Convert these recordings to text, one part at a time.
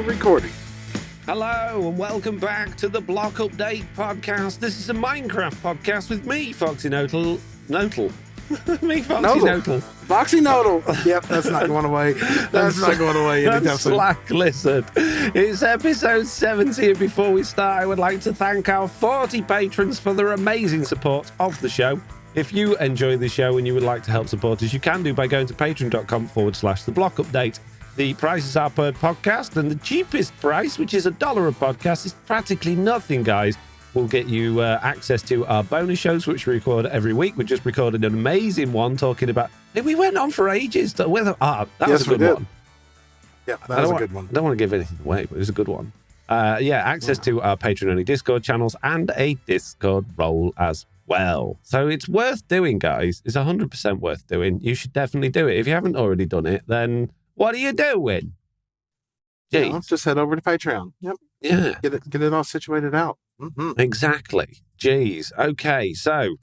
recording. Hello and welcome back to the Block Update podcast. This is a Minecraft podcast with me, Foxy Noddle. Me, Foxy Noddle. Foxy Noddle. Yep, that's not going away. That's not going away anytime soon. Slack Lizard. It's episode 70, and before we start, I would like to thank our 40 patrons for their amazing support of the show. If you enjoy the show and you would like to help support us, you can do by going to patreon.com/the Block Update. The prices are per podcast, and the cheapest price, which is $1 a podcast, is practically nothing, guys. We'll get you access to our bonus shows, which we record every week. We just recorded an amazing one talking about... We went on for ages. That was a good one. Yeah, that was a good one. I don't want to give anything away, but it was a good one. Access to our Patreon-only Discord channels and a Discord role as well. So it's worth doing, guys. It's 100% worth doing. You should definitely do it. If you haven't already done it, then what are you doing? Yeah, let's just head over to Patreon. Yep. Yeah. Get it all situated out. Mm-hmm. Exactly. Jeez. Okay, so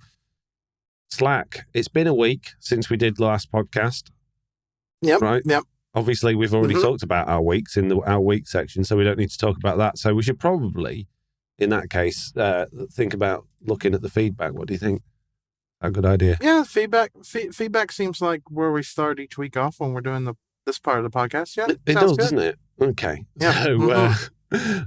Slack. It's been a week since we did the last podcast. Yep. Right? Yep. Obviously, we've already talked about our weeks in our week section, so we don't need to talk about that. So we should probably, in that case, think about looking at the feedback. What do you think? A good idea. Yeah, feedback seems like where we start each week off when we're doing this part of the podcast. Yeah, it does, good. Doesn't it? Okay. Yeah. So,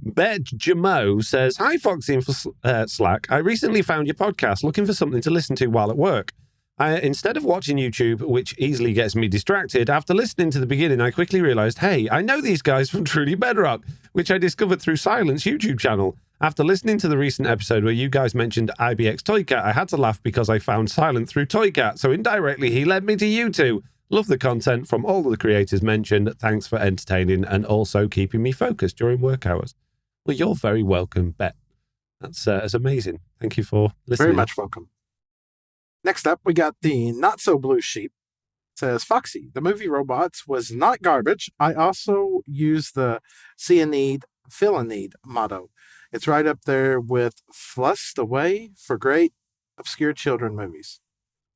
Bet Jamo says, "Hi, Foxy and Slack. I recently found your podcast looking for something to listen to while at work. Instead of watching YouTube, which easily gets me distracted, after listening to the beginning, I quickly realized, hey, I know these guys from Truly Bedrock, which I discovered through Silent's YouTube channel. After listening to the recent episode where you guys mentioned IBX Toycat, I had to laugh because I found Silent through Toycat, so indirectly he led me to you two. Love the content from all of the creators mentioned. Thanks for entertaining and also keeping me focused during work hours." Well, you're very welcome, Bet. That's amazing. Thank you for listening. Very much welcome. Next up, we got the Not So Blue Sheep. It says, Foxy, the movie Robots was not garbage. I also use the see a need, feel a need motto. It's right up there with Flushed Away for great obscure children movies.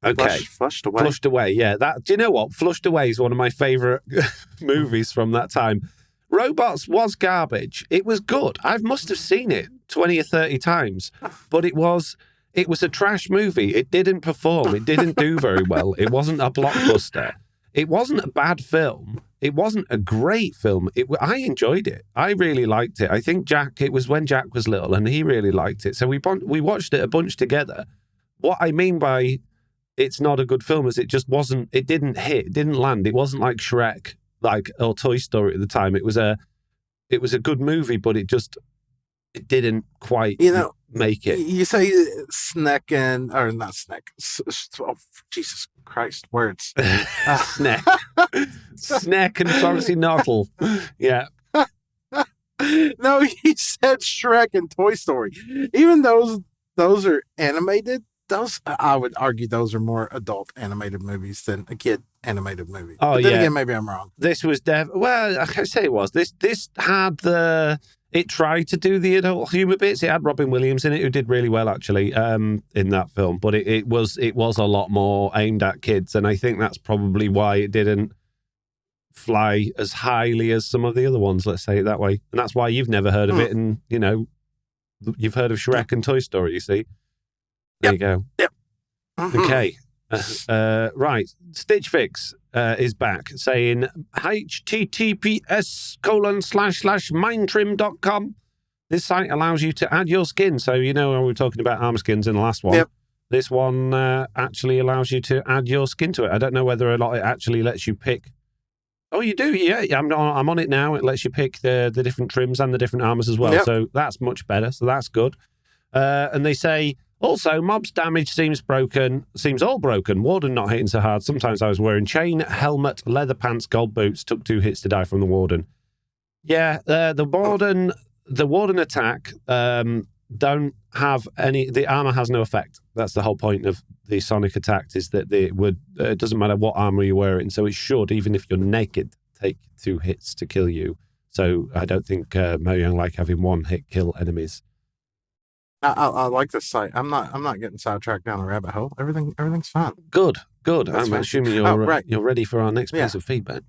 Okay. Flushed Away. Flushed Away, yeah. Do you know what? Flushed Away is one of my favourite movies from that time. Robots was garbage. It was good. I must have seen it 20 or 30 times, but it was a trash movie. It didn't perform. It didn't do very well. It wasn't a blockbuster. It wasn't a bad film. It wasn't a great film. I enjoyed it. I really liked it. I think it was when Jack was little and he really liked it. So we watched it a bunch together. What I mean by it's not a good film is it didn't hit, it didn't land. It wasn't like Shrek, or Toy Story at the time. It was a good movie, but it didn't quite make it. You say Snack and, or not Snack. Oh, Jesus Christ, words. Snack. Snack and Foxy Noddle. Yeah. No, he said Shrek and Toy Story. Even those are animated. Those, I would argue, those are more adult animated movies than a kid animated movie. Oh, but then again, maybe I'm wrong. This was well, I say it was. This had it tried to do the adult humor bits. It had Robin Williams in it, who did really well actually in that film. But it was a lot more aimed at kids, and I think that's probably why it didn't fly as highly as some of the other ones. Let's say it that way, and that's why you've never heard of it, and you've heard of Shrek and Toy Story. You see. There you go. Yep. Okay. Right. Stitch Fix is back saying https://mindtrim.com. This site allows you to add your skin. So, we were talking about armor skins in the last one. Yep. This one actually allows you to add your skin to it. I don't know whether or not it actually lets you pick. Oh, you do? Yeah. I'm on it now. It lets you pick the different trims and the different armors as well. Yep. So that's much better. So that's good. And they say, also, mobs damage seems all broken. Warden not hitting so hard. Sometimes I was wearing chain, helmet, leather pants, gold boots. Took 2 hits to die from the Warden. Yeah, the Warden attack don't have any. The armor has no effect. That's the whole point of the Sonic attack. Is that it doesn't matter what armor you're wearing. So it should, even if you're naked, take 2 hits to kill you. So I don't think MacSjon like having 1 hit kill enemies. I like this site. I'm not getting sidetracked down a rabbit hole. Everything's fine. Good. That's I'm fine. assuming you're ready for our next piece of feedback.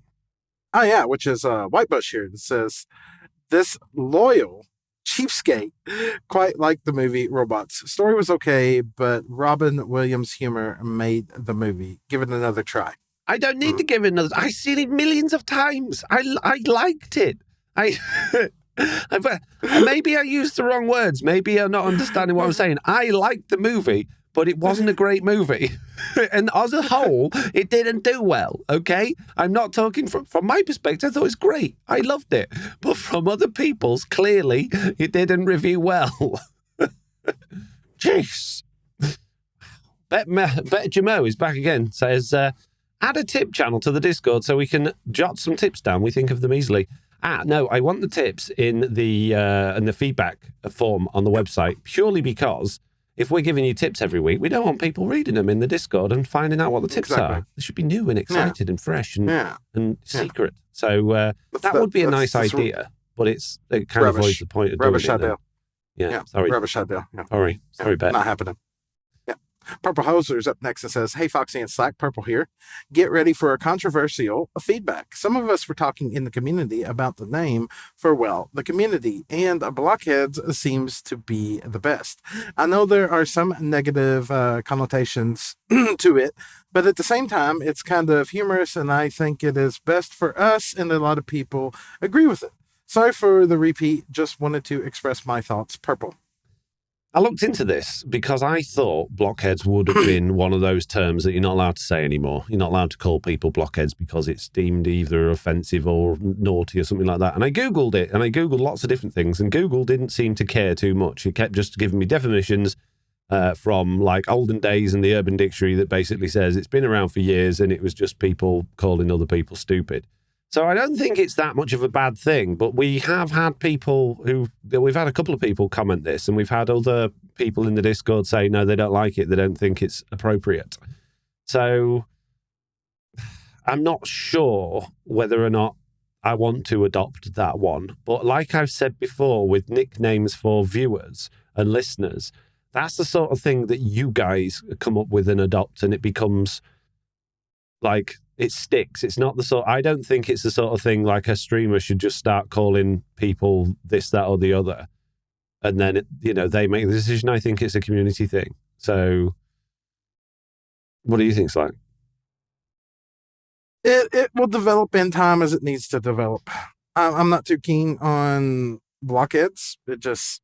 Oh yeah, which is Whitebush here. It says, This loyal cheapskate quite liked the movie Robots. Story was okay, but Robin Williams' humor made the movie. Give it another try. I don't need to give it another. I've seen it millions of times. I liked it. Maybe I used the wrong words. Maybe you're not understanding what I'm saying. I liked the movie, but it wasn't a great movie. And as a whole, it didn't do well, okay? I'm not talking from my perspective. I thought it was great. I loved it. But from other people's, clearly, it didn't review well. Jeez. Bet Jamo is back again. Says, add a tip channel to the Discord so we can jot some tips down. We think of them easily. No, I want the tips in the feedback form on the website purely because if we're giving you tips every week, we don't want people reading them in the Discord and finding out what the tips are. They should be new and excited and fresh and secret. So that would be a nice idea, but it kind of avoids the point of doing it. Yeah, sorry. Rubbish idea. Yeah. Sorry, Bet. Not happening. Purple Hoser's up next and says, hey, Foxy and Slack, Purple here. Get ready for a controversial feedback. Some of us were talking in the community about the name for, well, the community, and Blockheads seems to be the best. I know there are some negative connotations to it, but at the same time, it's kind of humorous, and I think it is best for us, and a lot of people agree with it. Sorry for the repeat, just wanted to express my thoughts. Purple. I looked into this because I thought blockheads would have been one of those terms that you're not allowed to say anymore. You're not allowed to call people blockheads because it's deemed either offensive or naughty or something like that. And I Googled it, and I Googled lots of different things, and Google didn't seem to care too much. It kept just giving me definitions from like olden days and the Urban Dictionary that basically says it's been around for years and it was just people calling other people stupid. So I don't think it's that much of a bad thing, but we have had we've had a couple of people comment this, and we've had other people in the Discord say, no, they don't like it. They don't think it's appropriate. So I'm not sure whether or not I want to adopt that one. But like I've said before, with nicknames for viewers and listeners, that's the sort of thing that you guys come up with and adopt, and it becomes like... it sticks. It's not the sort... I don't think it's the sort of thing like a streamer should just start calling people this, that, or the other. And then, they make the decision. I think it's a community thing. So, what do you think, Slack? It will develop in time as it needs to develop. I'm not too keen on blockheads. It just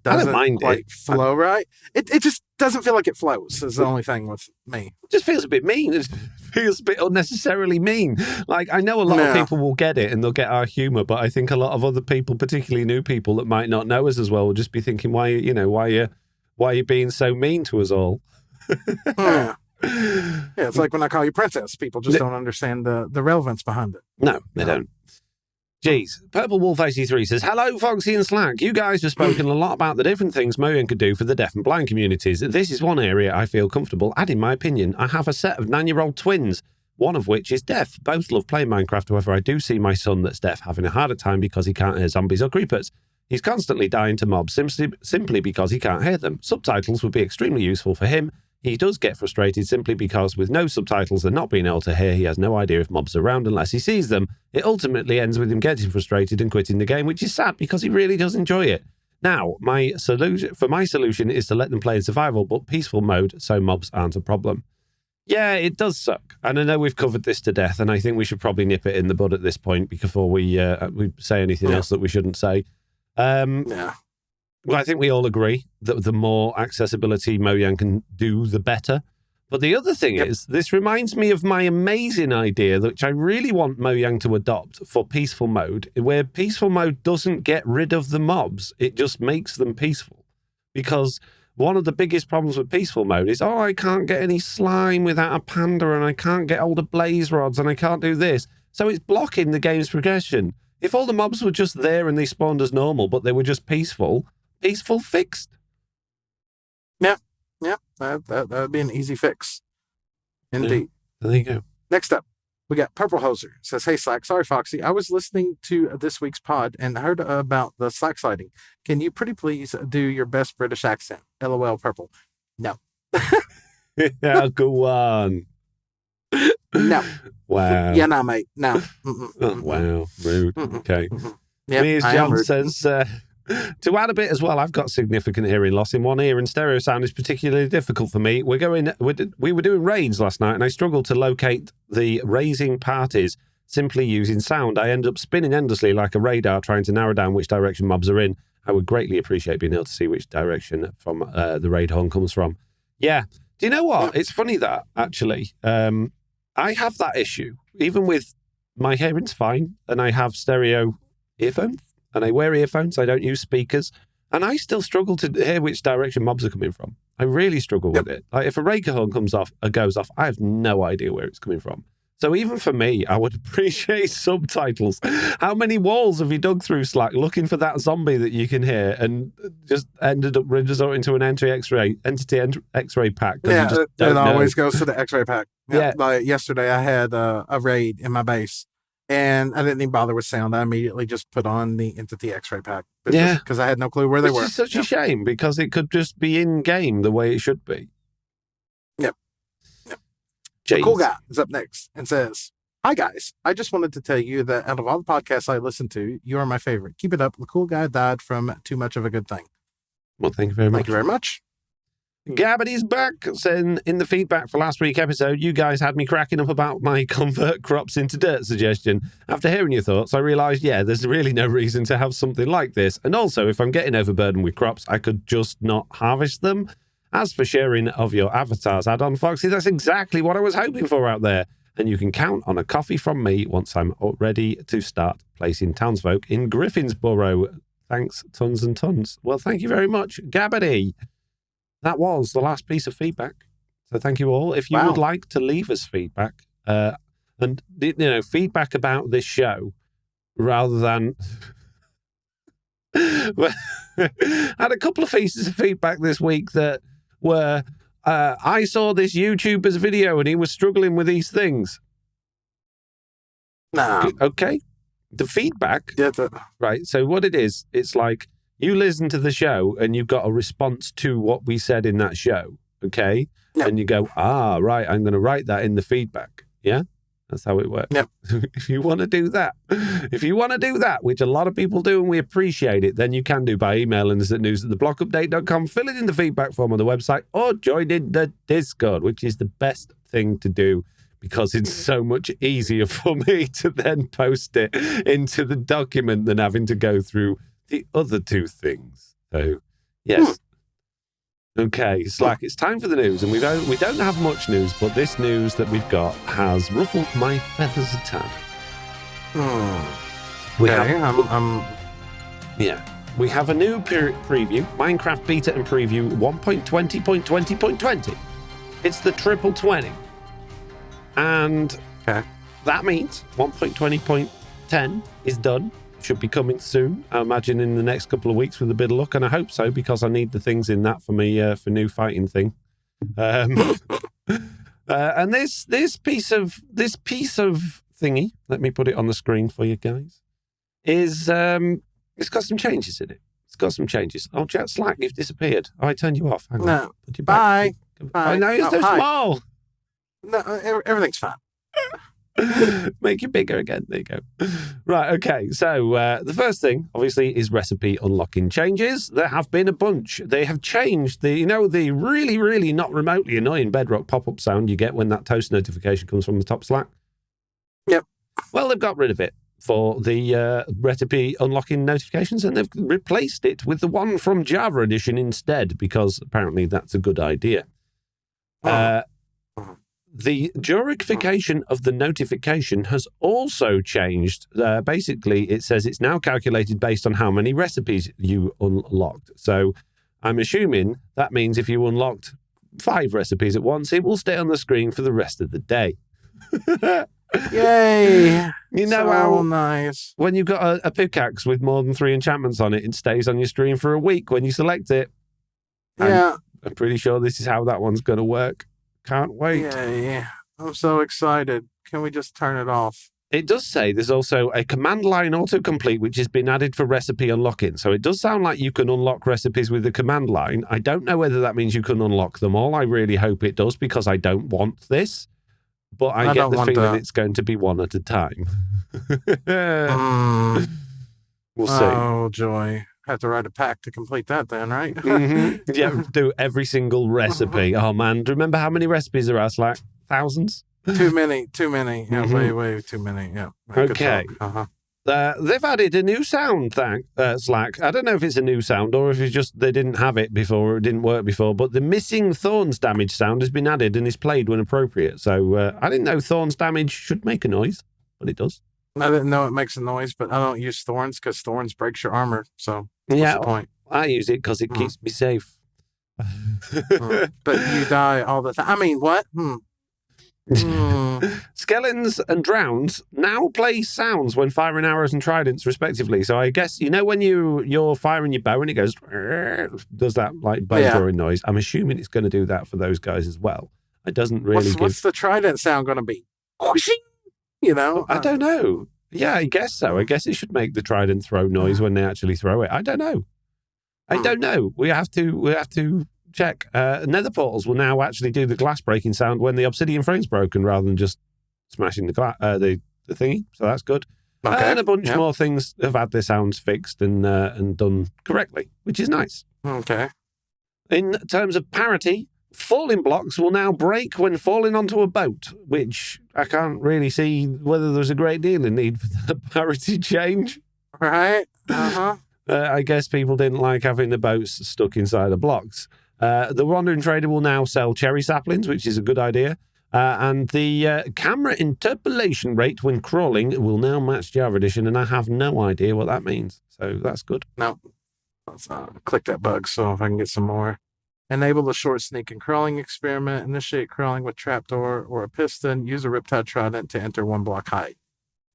doesn't flow right. It just doesn't feel like it flows is the only thing with me. It just feels a bit mean. It feels a bit unnecessarily mean. Like, I know a lot of people will get it and they'll get our humour, but I think a lot of other people, particularly new people that might not know us as well, will just be thinking, why are you being so mean to us all? Yeah, it's like when I call you princess. People just don't understand the relevance behind it. No, they don't. Jeez. Purple Wolf 83 says, hello, Foxy and Slack. You guys have spoken a lot about the different things Mojang could do for the deaf and blind communities. This is one area I feel comfortable adding my opinion. I have a set of 9-year-old twins, one of which is deaf. Both love playing Minecraft. However, I do see my son that's deaf having a harder time because he can't hear zombies or creepers. He's constantly dying to mobs simply because he can't hear them. Subtitles would be extremely useful for him. He does get frustrated simply because with no subtitles and not being able to hear, he has no idea if mobs are around unless he sees them. It ultimately ends with him getting frustrated and quitting the game, which is sad because he really does enjoy it. Now, my solution is to let them play in survival, but peaceful mode, so mobs aren't a problem. Yeah, it does suck. And I know we've covered this to death, and I think we should probably nip it in the bud at this point before we say anything else that we shouldn't say. Well, I think we all agree that the more accessibility Mojang can do, the better. But the other thing is, this reminds me of my amazing idea, which I really want Mojang to adopt for peaceful mode, where peaceful mode doesn't get rid of the mobs. It just makes them peaceful. Because one of the biggest problems with peaceful mode is, I can't get any slime without a panda, and I can't get all the blaze rods, and I can't do this. So it's blocking the game's progression. If all the mobs were just there and they spawned as normal, but they were just peaceful fixed. Yeah, that would be an easy fix. Indeed. Yeah, there you go. Next up, we got Purple Hoser. Says, hey, Slack. Sorry, Foxy. I was listening to this week's pod and heard about the Slack sighting. Can you pretty please do your best British accent? LOL, Purple. No. Yeah, go on. No. Wow. Yeah, no, mate. No. Oh, wow. Rude. Okay. Yep, I am MacSjon rooting. says, to add a bit as well, I've got significant hearing loss in one ear and stereo sound is particularly difficult for me. We were doing raids last night and I struggled to locate the raising parties simply using sound. I end up spinning endlessly like a radar trying to narrow down which direction mobs are in. I would greatly appreciate being able to see which direction from the raid horn comes from. Yeah. Do you know what? It's funny that, actually. I have that issue. Even with my hearing's fine, and I have stereo earphones, and I wear earphones. I don't use speakers, and I still struggle to hear which direction mobs are coming from. I really struggle with it. Like if a raid horn comes off or goes off, I have no idea where it's coming from. So even for me, I would appreciate subtitles. How many walls have you dug through, Slack, looking for that zombie that you can hear and just ended up resorting to an entity X-ray pack? Yeah, just it always goes to the X-ray pack. Yeah. Like yesterday, I had a raid in my base, and I didn't even bother with sound. I immediately just put on the entity X-ray pack. Because I had no clue where they were. Which is such a shame, because it could just be in-game the way it should be. Yep. Jeez. Cool Guy is up next and says, "Hi guys, I just wanted to tell you that out of all the podcasts I listen to, you are my favorite. Keep it up. The Cool Guy died from too much of a good thing." Well, thank you very much. Thank you very much. Gabbity's back, saying in the feedback for last week's episode, you guys had me cracking up about my convert crops into dirt suggestion. After hearing your thoughts, I realised, there's really no reason to have something like this. And also, if I'm getting overburdened with crops, I could just not harvest them. As for sharing of your avatars add-on, Foxy, that's exactly what I was hoping for out there. And you can count on a coffee from me once I'm ready to start placing townsfolk in Griffinsboro. Thanks, tons and tons. Well, thank you very much, Gabbity. That was the last piece of feedback. So thank you all. If you would like to leave us feedback, and feedback about this show, rather than I had a couple of pieces of feedback this week that were I saw this YouTuber's video and he was struggling with these things. Nah. Okay. The feedback. Yeah, right. So what it is, it's like you listen to the show and you've got a response to what we said in that show. Okay. Yep. And you go, right, I'm going to write that in the feedback. Yeah. That's how it works. Yep. If you want to do that, which a lot of people do and we appreciate it, then you can do by emailing us at news@theblockupdate.com, fill it in the feedback form on the website, or join in the Discord, which is the best thing to do because it's so much easier for me to then post it into the document than having to go through the other two things. So, yes. Okay, Slack, it's time for the news, and we don't have much news, but this news that we've got has ruffled my feathers a tad. We have a new preview, Minecraft Beta and Preview 1.20.20.20. It's the 2020. And that means 1.20.10 is done. Should be coming soon, I imagine in the next couple of weeks with a bit of luck, and I hope so because I need the things in that for me for new fighting thing. And this piece of thingy, let me put it on the screen for you guys, is it's got some changes in it. It's got some changes. Oh, Jack Slack, you've disappeared. Oh, I turned you off. Hang on. No. Put you back. Bye. No, you're so small. No, everything's fine. Make it bigger again. There you go. Right, okay. So the first thing, obviously, is recipe unlocking changes. There have been a bunch. They have changed the really, really not remotely annoying Bedrock pop-up sound you get when that toast notification comes from the top Slack. Yep. Well, they've got rid of it for the recipe unlocking notifications, and they've replaced it with the one from Java Edition instead, because apparently that's a good idea. The durification of the notification has also changed. Basically, it says it's now calculated based on how many recipes you unlocked. So I'm assuming that means if you unlocked 5 recipes at once, it will stay on the screen for the rest of the day. Yay! You know so how nice. When you've got a pickaxe with more than 3 enchantments on it, it stays on your screen for a week when you select it. Yeah. I'm pretty sure this is how that one's going to work. Can't wait. Yeah. I'm so excited. Can we just turn it off? It does say there's also a command line autocomplete which has been added for recipe unlocking. So it does sound like you can unlock recipes with the command line. I don't know whether that means you can unlock them all. I really hope it does because I don't want this. But I get the feeling it's going to be one at a time. We'll see. Oh, joy. Have to write a pack to complete that then, right? Yeah, do every single recipe. Oh, man. Do you remember how many recipes there are, Slack? Thousands? Too many. Yeah, way too many. Yeah. Okay. Uh-huh. They've added a new sound, Slack. I don't know if it's a new sound or if it's just they didn't have it before or it didn't work before, but the missing thorns damage sound has been added and is played when appropriate. So I didn't know thorns damage should make a noise, but it does. I didn't know it makes a noise, but I don't use thorns because thorns breaks your armor. So what's the point? I use it because it keeps me safe. But you die all the time. I mean, what? Skeletons and drowns now play sounds when firing arrows and tridents, respectively. So I guess, when you're firing your bow and it goes, does that like bow drawing noise? I'm assuming it's going to do that for those guys as well. It doesn't really What's the trident sound going to be? I don't know. Yeah, I guess so. I guess it should make the trident throw noise when they actually throw it. I don't know. We have to check. Nether portals will now actually do the glass breaking sound when the obsidian frame's broken rather than just smashing the thingy. So that's good. Okay. And a bunch more things have had their sounds fixed and done correctly, which is nice. Okay. In terms of parity, falling blocks will now break when falling onto a boat, which I can't really see whether there's a great deal in need for the parity change. Right. Uh-huh. I guess people didn't like having the boats stuck inside the blocks. The Wandering Trader will now sell cherry saplings, which is a good idea. And the camera interpolation rate when crawling will now match Java Edition, and I have no idea what that means. So that's good. No. Let's click that bug so if I can get some more. Enable the short sneak and crawling experiment. Initiate crawling with trapdoor or a piston. Use a riptide trident to enter 1 block height.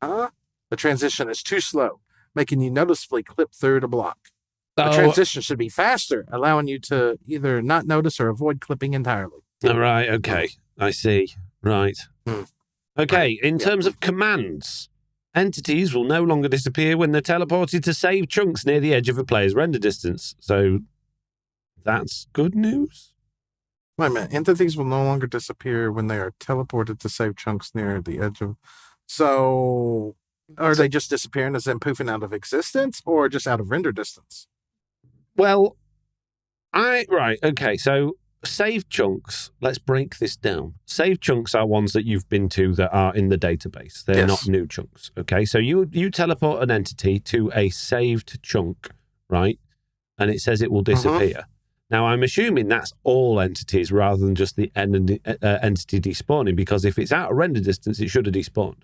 The transition is too slow, making you noticeably clip through the block. The transition should be faster, allowing you to either not notice or avoid clipping entirely. All right, okay. I see. Right. Okay, in terms of commands, entities will no longer disappear when they're teleported to save chunks near the edge of a player's render distance. So that's good news? Wait a minute. Entities will no longer disappear when they are teleported to save chunks near the edge of... So are they just disappearing as in poofing out of existence or just out of render distance? Well, right, okay, so save chunks, let's break this down. Save chunks are ones that you've been to that are in the database. They're not new chunks, okay? So you teleport an entity to a saved chunk, right? And it says it will disappear. Now, I'm assuming that's all entities rather than just the entity despawning, because if it's out of render distance, it should have despawned.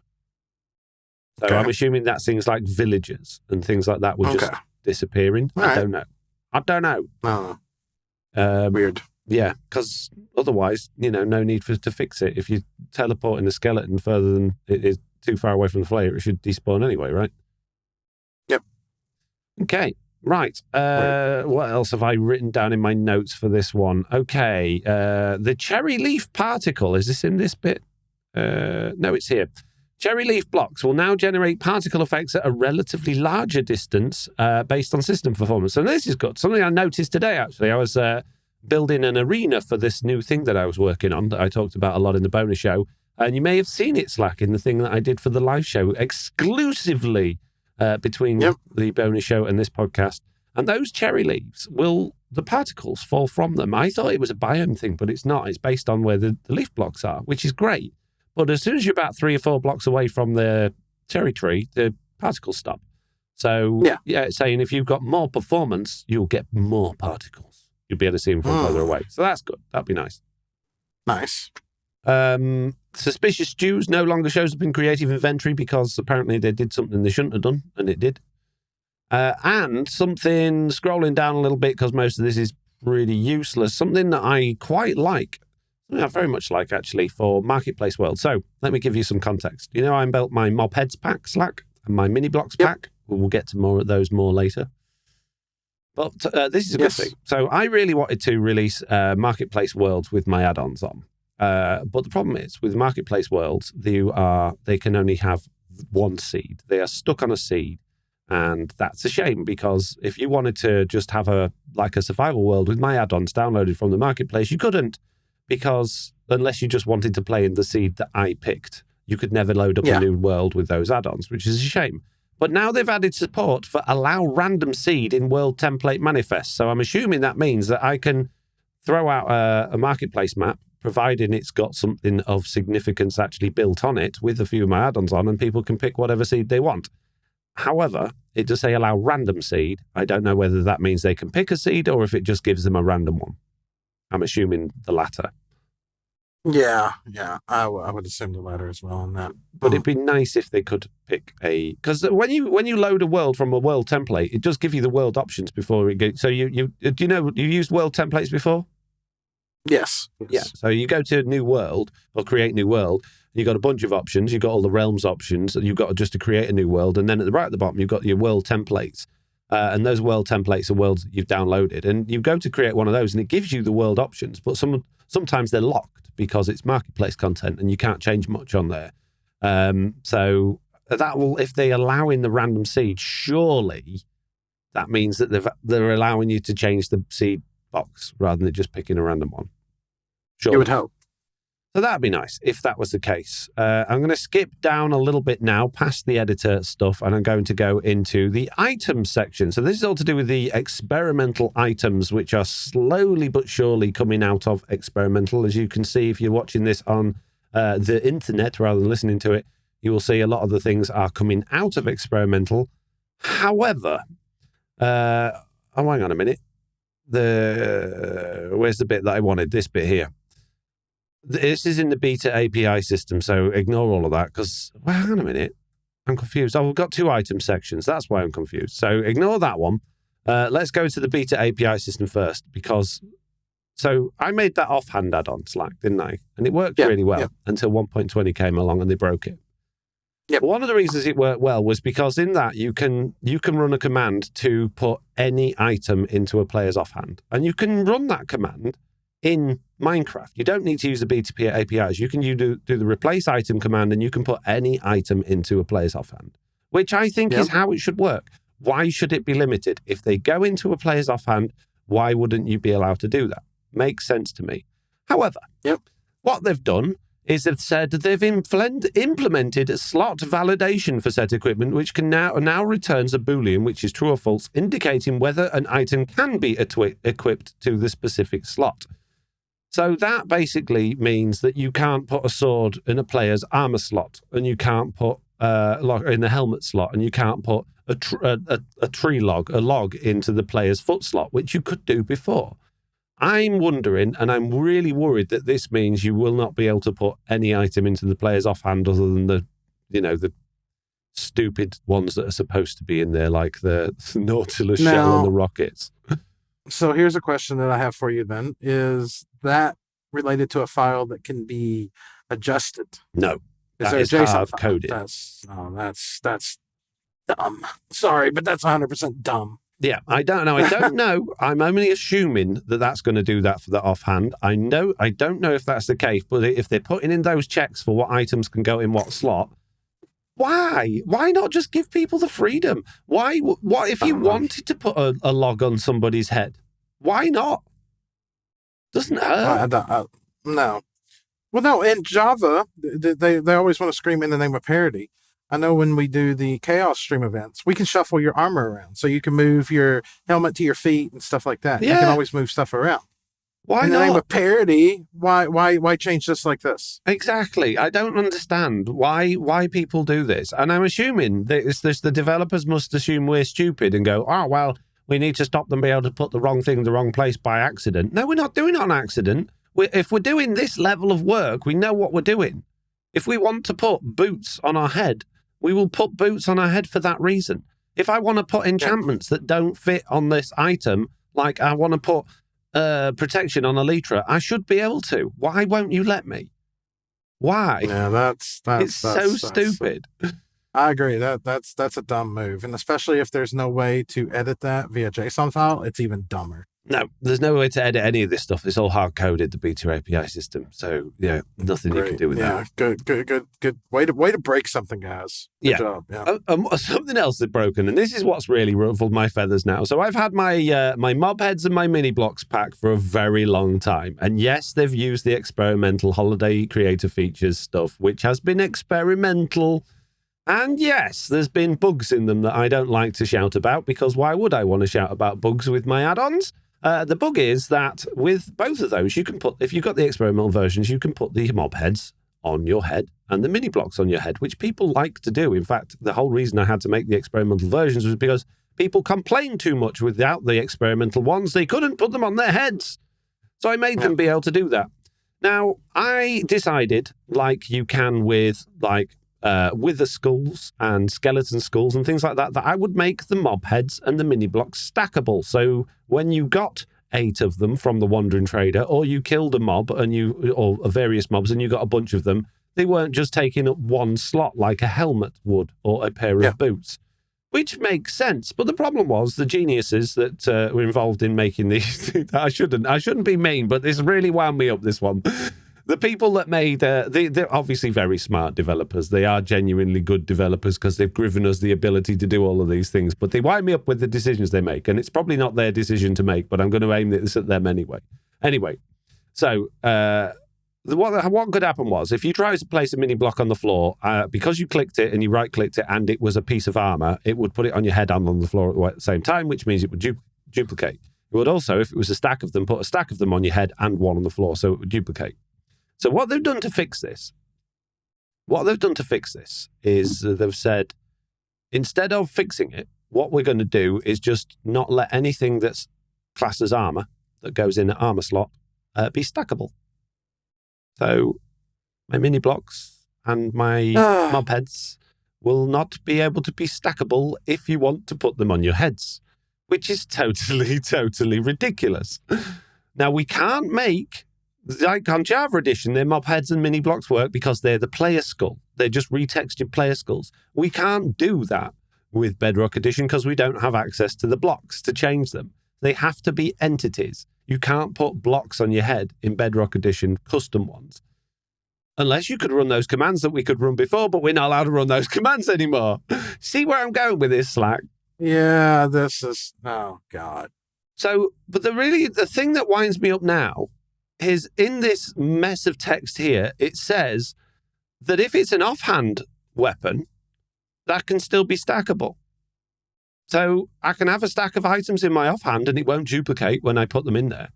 So I'm assuming that's things like villagers and things like that were just disappearing. I don't know. Weird. Yeah, because otherwise, no need to fix it. If you teleport in a skeleton further than it is too far away from the player, it should despawn anyway, right? Yep. Okay, right. What else have I written down in my notes for this one? Okay, the cherry leaf particle. Is this in this bit? No, it's here. Cherry leaf blocks will now generate particle effects at a relatively larger distance based on system performance. And this is good. Something I noticed today, actually. I was building an arena for this new thing that I was working on that I talked about a lot in the bonus show. And you may have seen it, Slack, in the thing that I did for the live show exclusively between the bonus show and this podcast. And those cherry leaves, the particles fall from them. I thought it was a biome thing, but it's not. It's based on where the leaf blocks are, which is great. But as soon as you're about 3 or 4 blocks away from the cherry tree, the particles stop. So, it's saying if you've got more performance, you'll get more particles. You'll be able to see them from further away. So that's good. That'd be nice. Nice. Suspicious stews no longer shows up in creative inventory because apparently they did something they shouldn't have done, and it did. And something, scrolling down a little bit because most of this is really useless, something that I quite like. I very much like, actually, for Marketplace World. So, let me give you some context. I built my Mob Heads pack, Slack, and my Mini Blocks pack. We'll get to more of those more later. But this is a good thing. So, I really wanted to release Marketplace Worlds with my add-ons on. But the problem is, with Marketplace Worlds, they can only have one seed. They are stuck on a seed. And that's a shame, because if you wanted to just have a survival world with my add-ons downloaded from the Marketplace, you couldn't. Because unless you just wanted to play in the seed that I picked, you could never load up a new world with those add-ons, which is a shame. But now they've added support for allow random seed in world template manifest. So I'm assuming that means that I can throw out a marketplace map, providing it's got something of significance actually built on it with a few of my add-ons on, and people can pick whatever seed they want. However, it does say allow random seed. I don't know whether that means they can pick a seed or if it just gives them a random one. I'm assuming the latter. Yeah. I would assume the latter as well on that. But it'd be nice if they could pick a... Because when you load a world from a world template, it does give you the world options before it goes... So do you know, you've used world templates before? Yes. Yeah. So you go to a new world or create new world, and you've got a bunch of options. You've got all the realms options. You've got just to create a new world. And then right at the bottom, you've got your world templates. And those world templates are worlds that you've downloaded. And you go to create one of those, and it gives you the world options. But sometimes they're locked because it's marketplace content and you can't change much on there. So that will, if they allow in the random seed, surely that means that they're allowing you to change the seed box rather than just picking a random one. Sure. You would hope. So that'd be nice if that was the case. I'm going to skip down a little bit now past the editor stuff, and I'm going to go into the items section. So this is all to do with the experimental items, which are slowly but surely coming out of experimental. As you can see, if you're watching this on the internet rather than listening to it, you will see a lot of the things are coming out of experimental. However, hang on a minute. Where's the bit that I wanted? This bit here. This is in the beta API system, so ignore all of that because, well, hang on a minute. I'm confused. Oh, we've got two item sections. That's why I'm confused. So ignore that one. Let's go to the beta API system first because, so I made that offhand add-on, Slack, didn't I? And it worked really well until 1.20 came along and they broke it. Yep. One of the reasons it worked well was because in that you can run a command to put any item into a player's offhand. And you can run that command in Minecraft. You don't need to use the B2P APIs. You can do the replace item command and you can put any item into a player's offhand, which I think is how it should work. Why should it be limited? If they go into a player's offhand, why wouldn't you be allowed to do that? Makes sense to me. However, what they've done is they've said they've implemented a slot validation for set equipment, which can now returns a Boolean, which is true or false, indicating whether an item can be equipped to the specific slot. So that basically means that you can't put a sword in a player's armor slot, and you can't put in the helmet slot, and you can't put a log into the player's foot slot, which you could do before. I'm wondering, and I'm really worried that this means you will not be able to put any item into the player's offhand other than the stupid ones that are supposed to be in there, like the Nautilus shell and the rockets. So here's a question that I have for you then. Is that related to a file that can be adjusted? No. Is there a JSON hard-coded? That's dumb. Sorry, but that's 100% dumb. Yeah, I don't know. I'm only assuming that that's going to do that for the offhand. I don't know if that's the case, but if they're putting in those checks for what items can go in what slot, why not just give people the freedom? What if you wanted to put a log on somebody's head? Why not? Doesn't hurt. No. Well, no, in Java, they always want to scream in the name of parity. I know when we do the Chaos Stream events, we can shuffle your armor around. So you can move your helmet to your feet and stuff like that. Yeah. You can always move stuff around. Why in the name of parity, why change this like this? Exactly. I don't understand why people do this. And I'm assuming that the developers must assume we're stupid and go, oh, well, we need to stop them being able to put the wrong thing in the wrong place by accident. No, we're not doing it on accident. If we're doing this level of work, we know what we're doing. If we want to put boots on our head, we will put boots on our head for that reason. If I want to put enchantments that don't fit on this item, like I want to put protection on Elytra, I should be able to. Why won't you let me? Why? Yeah, it's so stupid. I agree. That's a dumb move, and especially if there's no way to edit that via JSON file, it's even dumber. No, there's no way to edit any of this stuff. It's all hard-coded, the beta API system. So, yeah, nothing you can do with that. Good. Way to break something, guys. Good job. Yeah. Something else that's broken, and this is what's really ruffled my feathers now. So I've had my mob heads and my mini blocks pack for a very long time. And yes, they've used the experimental holiday creator features stuff, which has been experimental. And yes, there's been bugs in them that I don't like to shout about, because why would I want to shout about bugs with my add-ons? The bug is that with both of those, you can put, if you've got the experimental versions, you can put the mob heads on your head and the mini blocks on your head, which people like to do. In fact, the whole reason I had to make the experimental versions was because people complained too much without the experimental ones. They couldn't put them on their heads. So I made them be able to do that. Now, I decided, like you can with wither skulls and skeleton skulls and things like that, that I would make the mob heads and the mini blocks stackable. So when you got 8 of them from the wandering trader, or you killed a mob or various mobs and you got a bunch of them, they weren't just taking up one slot like a helmet would or a pair of boots, which makes sense. But the problem was the geniuses that were involved in making these. I shouldn't be mean, but this really wound me up, this one. The people that made, they're obviously very smart developers. They are genuinely good developers because they've given us the ability to do all of these things. But they wind me up with the decisions they make. And it's probably not their decision to make, but I'm going to aim this at them anyway. Anyway, so what could happen was, if you tried to place a mini block on the floor, because you clicked it and you right-clicked it and it was a piece of armor, it would put it on your head and on the floor at the same time, which means it would duplicate. It would also, if it was a stack of them, put a stack of them on your head and one on the floor, so it would duplicate. So what they've done to fix this is they've said, instead of fixing it, what we're going to do is just not let anything that's classed as armor, that goes in the armor slot, be stackable. So my mini blocks and my mob heads will not be able to be stackable if you want to put them on your heads, which is totally, totally ridiculous. Now, we can't make, like on Java Edition, their mob heads and mini blocks work because they're the player skull. They're just retextured player skulls. We can't do that with Bedrock Edition because we don't have access to the blocks to change them. They have to be entities. You can't put blocks on your head in Bedrock Edition, custom ones. Unless you could run those commands that we could run before, but we're not allowed to run those commands anymore. See where I'm going with this, Slack? Yeah, this is, oh, God. So, but the thing that winds me up now is in this mess of text here, it says that if it's an offhand weapon, that can still be stackable. So I can have a stack of items in my offhand and it won't duplicate when I put them in there.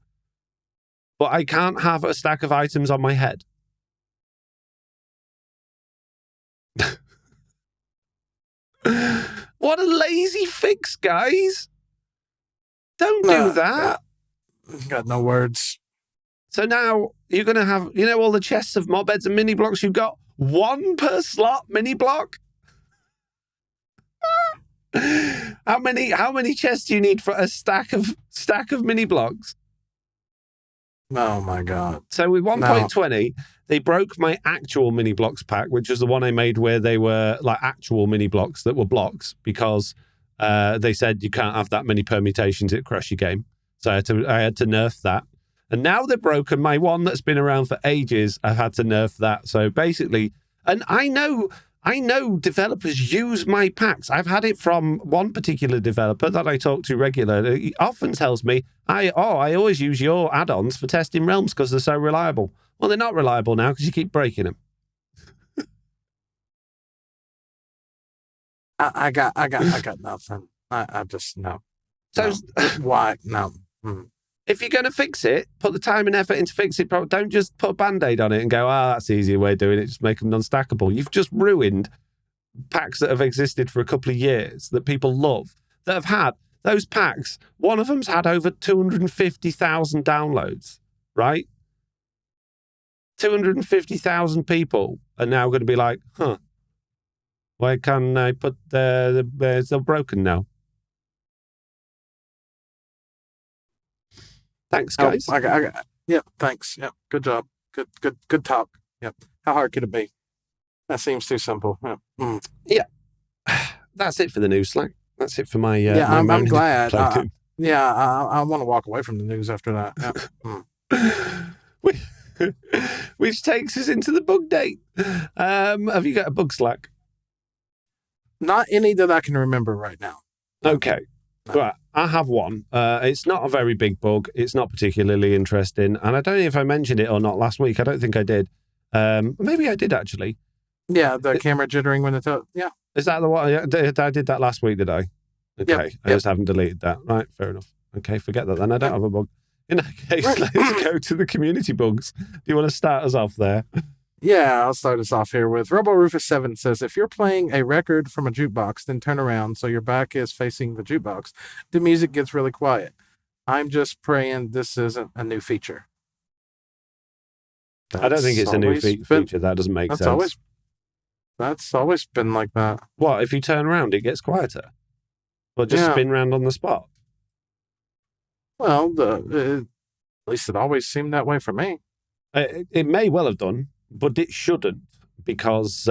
But I can't have a stack of items on my head. What a lazy fix, guys. Don't do that. Got no words. So now you're going to have, all the chests of mob heads and mini blocks you've got, 1 per slot mini block? How many chests do you need for a stack of mini blocks? Oh my God. So with 1.20, they broke my actual mini blocks pack, which was the one I made where they were like actual mini blocks that were blocks, because they said you can't have that many permutations, it crash your game. So I had to nerf that. And now they've broken my one that's been around for ages. I've had to nerf that. So basically, and I know developers use my packs. I've had it from one particular developer that I talk to regularly. He often tells me, I always use your add-ons for testing realms because they're so reliable. Well, they're not reliable now because you keep breaking them. I got nothing. I just, no. So why? No. If you're going to fix it, put the time and effort into fix it. Don't just put a Band-Aid on it and go, that's the easier way of doing it. Just make them non-stackable. You've just ruined packs that have existed for a couple of years that people love, that have had those packs. One of them's had over 250,000 downloads, right? 250,000 people are now going to be like, why can't I put they're broken now? Thanks, guys. Yep, thanks. Yep, good job. Good talk. Yep. How hard could it be? That seems too simple. Yep. Yeah. That's it for the news, Slack. That's it for my I'm glad. I want to walk away from the news after that. Yep. Which takes us into the Bugdate. Have you got a bug, Slack? Not any that I can remember right now. Okay. Right, I have one. It's not a very big bug. It's not particularly interesting. And I don't know if I mentioned it or not last week. I don't think I did. Maybe I did, actually. Yeah, the camera jittering when yeah. Is that the one? I did that last week, did I? Okay, Yep. I just haven't deleted that. Right, fair enough. Okay, forget that then. I don't have a bug. In that case, let's go to the community bugs. Do you want to start us off there? Yeah, I'll start us off here with Robo Rufus 7 says, if you're playing a record from a jukebox, then turn around so your back is facing the jukebox. The music gets really quiet. I'm just praying this isn't a new feature. I don't think it's a new feature. That doesn't make sense. That's always been like that. What, if you turn around, it gets quieter? Or just spin around on the spot? Well, at least it always seemed that way for me. It may well have done, but it shouldn't, because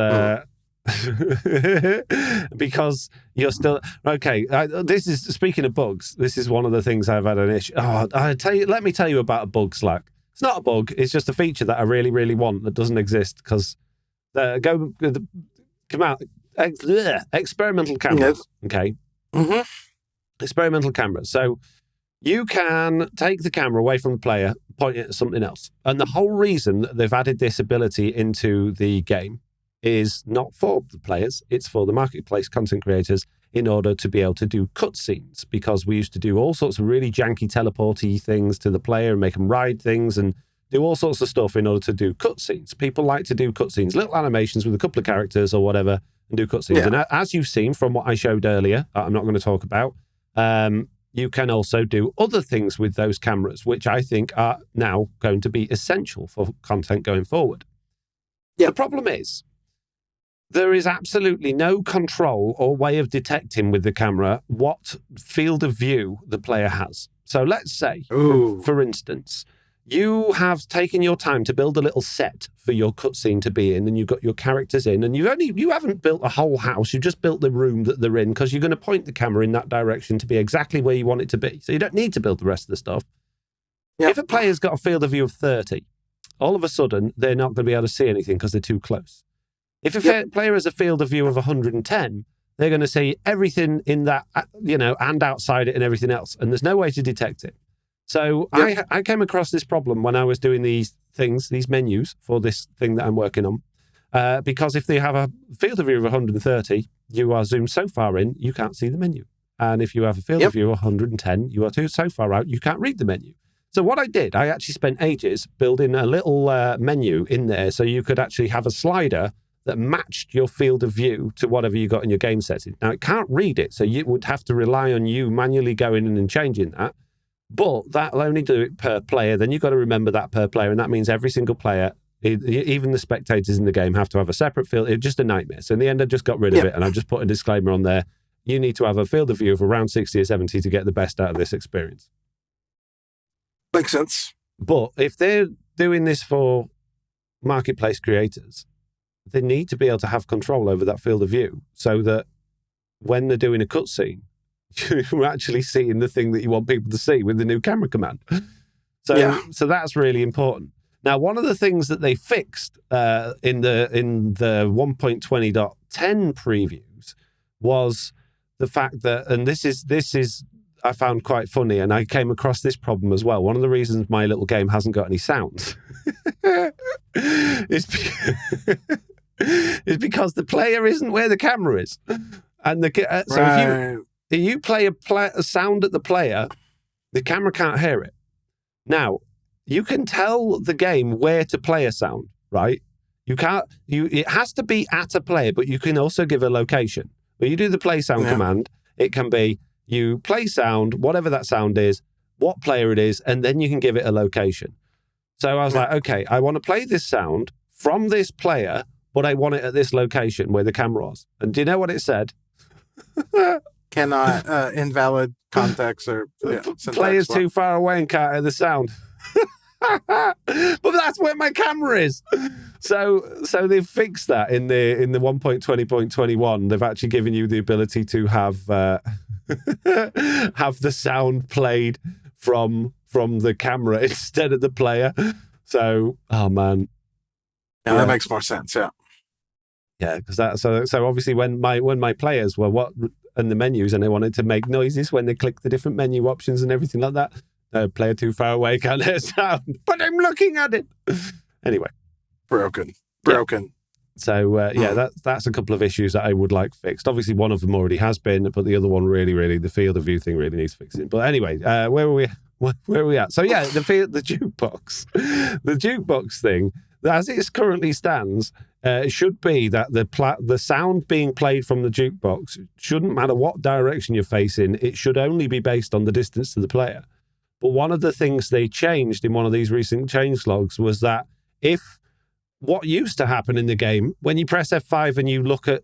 because you're still okay. This is, speaking of bugs, this is one of the things I've had an issue. Let me tell you about a bug, Slack. It's not a bug, it's just a feature that I really, really want that doesn't exist, because experimental cameras. Okay. Mm-hmm. Experimental cameras. So you can take the camera away from the player, point it at something else. And the whole reason that they've added this ability into the game is not for the players, it's for the marketplace content creators, in order to be able to do cutscenes, because we used to do all sorts of really janky teleporty things to the player and make them ride things and do all sorts of stuff in order to do cutscenes. People like to do cutscenes, little animations with a couple of characters or whatever, and do cutscenes. Yeah. And as you've seen from what I showed earlier, I'm not going to talk about, you can also do other things with those cameras, which I think are now going to be essential for content going forward. Yeah. The problem is, there is absolutely no control or way of detecting with the camera what field of view the player has. So let's say, for instance, you have taken your time to build a little set for your cutscene to be in, and you've got your characters in, and you haven't built a whole house, you've just built the room that they're in, because you're going to point the camera in that direction to be exactly where you want it to be. So you don't need to build the rest of the stuff. Yep. If a player's got a field of view of 30, all of a sudden, they're not going to be able to see anything because they're too close. If a player has a field of view of 110, they're going to see everything in that, and outside it and everything else. And there's no way to detect it. So I came across this problem when I was doing these menus for this thing that I'm working on. Because if they have a field of view of 130, you are zoomed so far in, you can't see the menu. And if you have a field of view of 110, you are so far out, you can't read the menu. So what I did, I actually spent ages building a little menu in there so you could actually have a slider that matched your field of view to whatever you got in your game setting. Now, it can't read it, so you would have to rely on you manually going in and changing that. But that'll only do it per player. Then you've got to remember that per player, and that means every single player, even the spectators in the game, have to have a separate field. It's just a nightmare. So in the end, I just got rid of it, and I've just put a disclaimer on there. You need to have a field of view of around 60 or 70 to get the best out of this experience. Makes sense. But if they're doing this for marketplace creators, they need to be able to have control over that field of view so that when they're doing a cutscene, you're actually seeing the thing that you want people to see with the new camera command. So that's really important. Now, one of the things that they fixed in the 1.20.10 previews was the fact that, and this is I found quite funny, and I came across this problem as well. One of the reasons my little game hasn't got any sounds is because the player isn't where the camera is. And if you play a sound at the player, the camera can't hear it. Now, you can tell the game where to play a sound, right? It has to be at a player, but you can also give a location. When you do the play sound command, it can be you play sound, whatever that sound is, what player it is, and then you can give it a location. So I was like, okay, I want to play this sound from this player, but I want it at this location where the camera was. And do you know what it said? Cannot, invalid context or players too far away and can't hear the sound. But that's where my camera is. So they've fixed that in the 1.20.21. They've actually given you the ability to have have the sound played from the camera instead of the player. So, oh man. Yeah, that makes more sense. Yeah. Yeah, because so obviously when my players were in the menus and they wanted to make noises when they click the different menu options and everything like that, player too far away can't hear sound, but I'm looking at it. Anyway. Broken. So, that's a couple of issues that I would like fixed. Obviously, one of them already has been, but the other one really, the field of view thing really needs fixing. But anyway, where are we at? So, yeah, the jukebox. The jukebox thing, as it currently stands, it should be that the sound being played from the jukebox shouldn't matter what direction you're facing. It should only be based on the distance to the player. But one of the things they changed in one of these recent changelogs was that what used to happen in the game, when you press F5 and you look at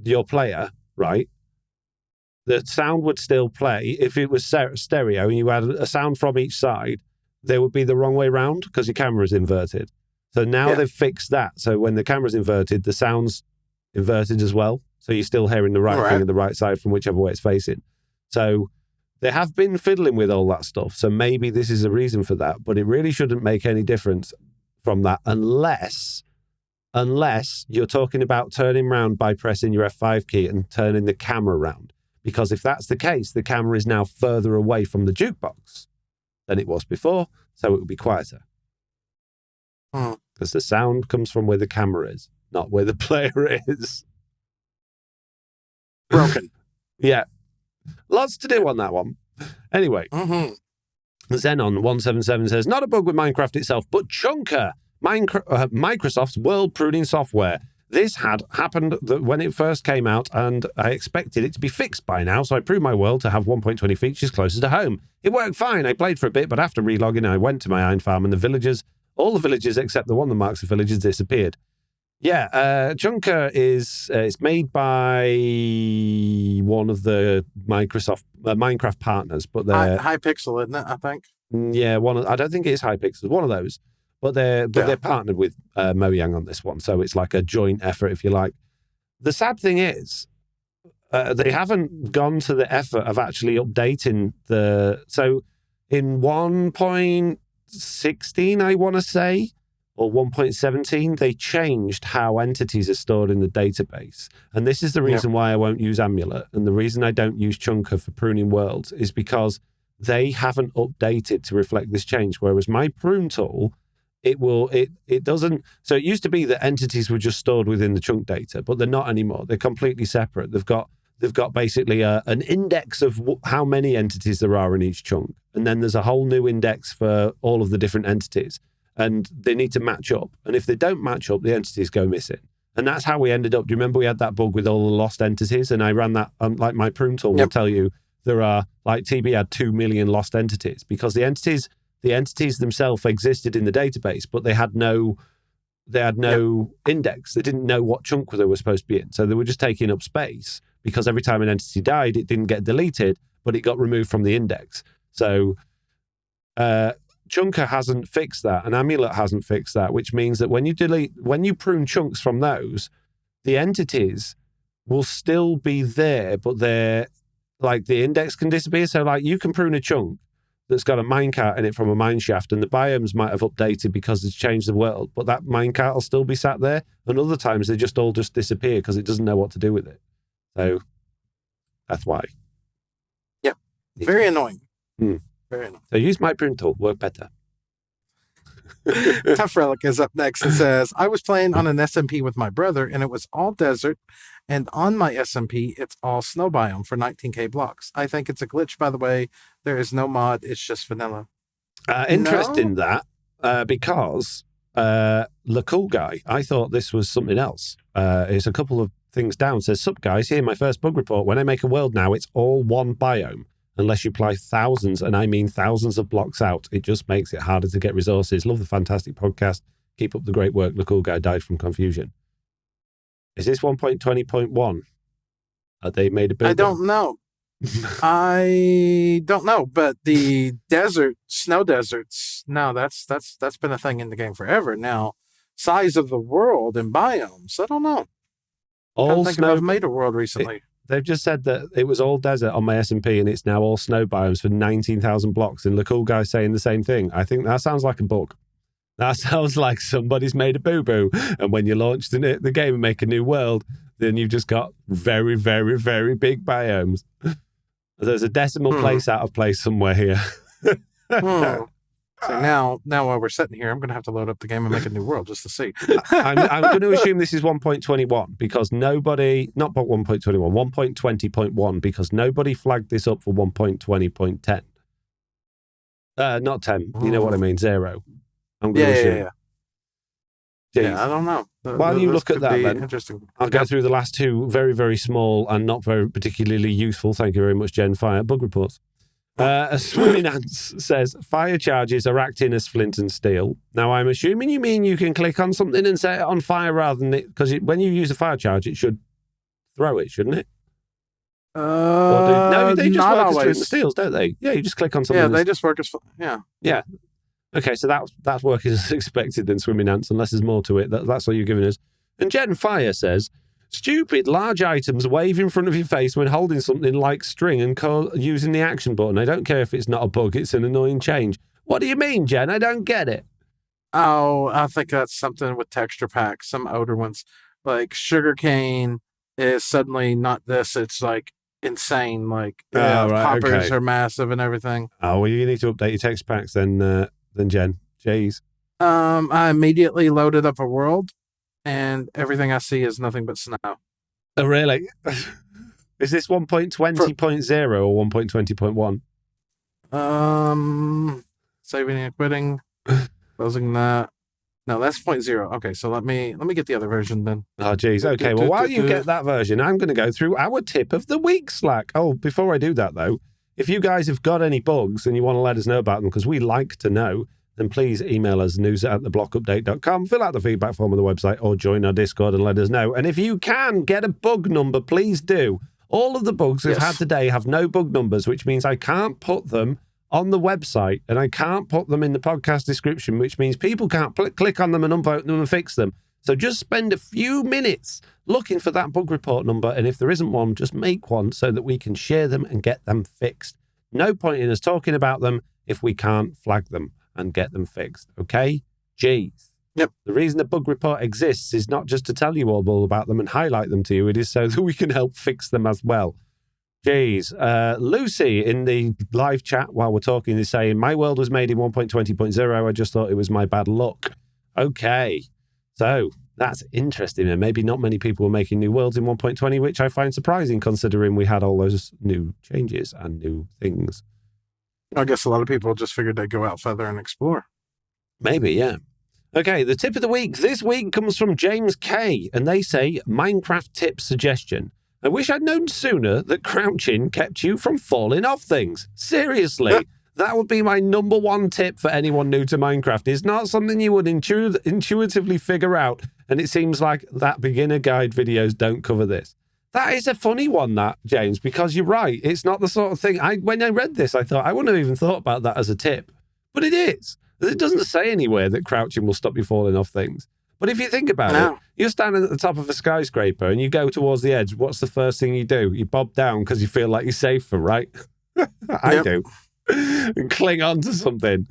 your player, right, the sound would still play. If it was stereo and you had a sound from each side, they would be the wrong way round because your camera is inverted. So now they've fixed that. So when the camera's inverted, the sound's inverted as well. So you're still hearing the right thing at the right side from whichever way it's facing. So they have been fiddling with all that stuff. So maybe this is a reason for that, but it really shouldn't make any difference from that unless you're talking about turning round by pressing your F5 key and turning the camera round. Because if that's the case, the camera is now further away from the jukebox than it was before, so it will be quieter. Because the sound comes from where the camera is, not where the player is. Broken. Yeah. Lots to do on that one. Anyway. Xenon177 says, not a bug with Minecraft itself, but Chunker, Microsoft's world pruning software. This had happened when it first came out, and I expected it to be fixed by now, so I pruned my world to have 1.20 features closer to home. It worked fine. I played for a bit, but after relogging, I went to my iron farm, and all the villagers except the one that marks the villages disappeared. Yeah, Chunker it's made by one of the Minecraft partners, but they're Hypixel, isn't it? I think. Yeah, I don't think it is Hypixel. One of those, but they're partnered with Mojang on this one, so it's like a joint effort, if you like. The sad thing is, they haven't gone to the effort of actually updating so in 1.16, I want to say, or 1.17, they changed how entities are stored in the database. And this is the reason why I won't use Amulet. And the reason I don't use Chunker for pruning worlds is because they haven't updated to reflect this change. Whereas my prune tool, it doesn't. So it used to be that entities were just stored within the chunk data, but they're not anymore. They're completely separate. They've got basically an index of how many entities there are in each chunk. And then there's a whole new index for all of the different entities. And they need to match up. And if they don't match up, the entities go missing. And that's how we ended up. Do you remember we had that bug with all the lost entities? And I ran that, like my prune tool will tell you, there are, like TB had 2 million lost entities because the entities themselves existed in the database, but they had no index. They didn't know what chunk they were supposed to be in. So they were just taking up space because every time an entity died, it didn't get deleted, but it got removed from the index. So, Chunker hasn't fixed that, and Amulet hasn't fixed that, which means that when you prune chunks from those, the entities will still be there, but they're like the index can disappear. So like you can prune a chunk that's got a minecart in it from a mine shaft, and the biomes might have updated because it's changed the world, but that minecart will still be sat there. And other times they just all disappear because it doesn't know what to do with it. So that's why. Yeah. Very annoying. Very annoying. So use my prune tool, work better. Tough Relic is up next and says, I was playing on an SMP with my brother and it was all desert, and on my SMP it's all snow biome for 19k blocks. I think it's a glitch, by the way. There is no mod, it's just vanilla. Interesting that, because the cool guy, I thought this was something else. It's a couple of things down. It says, sup guys, here my first bug report. When I make a world now, it's all one biome. Unless you apply thousands, and I mean thousands of blocks out, it just makes it harder to get resources. Love the fantastic podcast. Keep up the great work. The cool guy died from confusion. Is this 1.20.1? Have they made a big? I don't know. I don't know, but the snow deserts, no, that's been a thing in the game forever. Now, size of the world and biomes, I don't know. I don't think I've made a world recently. They've just said that it was all desert on my SMP and it's now all snow biomes for 19,000 blocks. And the cool guy's saying the same thing. I think that sounds like a bug. That sounds like somebody's made a boo-boo. And when you launch the game and make a new world, then you've just got very, very, very big biomes. There's a decimal place out of place somewhere here. So now while we're sitting here, I'm going to have to load up the game and make a new world just to see. I'm going to assume this is 1.21 because nobody, not 1.21, 1.20.1 because nobody flagged this up for 1.20.10. Not 10. You know what I mean? 0. I'm going to assume. Yeah, I don't know. While you look at that, then, interesting. I'll go through the last two very, very small and not very particularly useful. Thank you very much, Jen. Fire bug reports. Swimming Ants says fire charges are acting as flint and steel. Now, I'm assuming you mean you can click on something and set it on fire rather than it, because when you use a fire charge, it should throw it, shouldn't it? No, they just not work always. as flint and steels, don't they? Yeah, you just click on something. Yeah, they just work as yeah. Okay, so that's working as expected then, Swimming Ants, unless there's more to it. That's what you're giving us. And Jen Fire says, stupid large items wave in front of your face when holding something like string and using the action button. I don't care if it's not a bug, it's an annoying change. What do you mean, Jen? I don't get it. Oh, I think that's something with texture packs, some older ones. Like sugarcane is suddenly not this, it's like insane. Like poppers are massive and everything. Oh, well, you need to update your text packs then Jen. Jeez. I immediately loaded up a world and everything I see is nothing but snow. Oh, really? Is this 1.20.0 or 1.20.1? Saving and quitting, closing that. No, that's 0.0. Okay, so let me get the other version then. Oh, geez. Okay, well, while you get that version, I'm going to go through our tip of the week, Slack. Oh, before I do that, though, if you guys have got any bugs and you want to let us know about them, because we like to know, then please email us news@theblockupdate.com, fill out the feedback form on the website, or join our Discord and let us know. And if you can get a bug number, please do. All of the bugs we've had today have no bug numbers, which means I can't put them on the website and I can't put them in the podcast description, which means people can't click on them and unvote them and fix them. So just spend a few minutes looking for that bug report number, and if there isn't one, just make one so that we can share them and get them fixed. No point in us talking about them if we can't flag them and get them fixed, okay? Jeez. Yep. The reason the bug report exists is not just to tell you all about them and highlight them to you, it is so that we can help fix them as well. Jeez. Lucy in the live chat while we're talking is saying, my world was made in 1.20.0. I just thought it was my bad luck. Okay. So that's interesting. And maybe not many people were making new worlds in 1.20, which I find surprising considering we had all those new changes and new things. I guess a lot of people just figured they'd go out further and explore. Maybe, yeah. Okay, the tip of the week this week comes from James K. And they say, Minecraft tip suggestion. I wish I'd known sooner that crouching kept you from falling off things. Seriously, that would be my number one tip for anyone new to Minecraft. It's not something you would intuitively figure out, and it seems like that beginner guide videos don't cover this. That is a funny one, that, James, because you're right. It's not the sort of thing... When I read this, I thought, I wouldn't have even thought about that as a tip. But it is. It doesn't say anywhere that crouching will stop you falling off things. But if you think about it, you're standing at the top of a skyscraper and you go towards the edge. What's the first thing you do? You bob down because you feel like you're safer, right? I do. And cling on to something.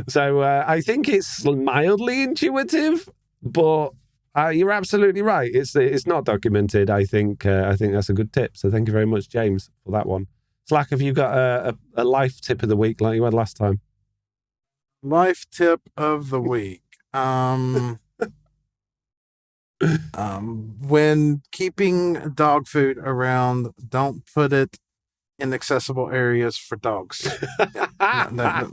So I think it's mildly intuitive, but you're absolutely right. It's not documented. I think that's a good tip. So thank you very much, James, for that one. Slack, have you got a life tip of the week like you had last time? Life tip of the week. When keeping dog food around, don't put it in accessible areas for dogs. No.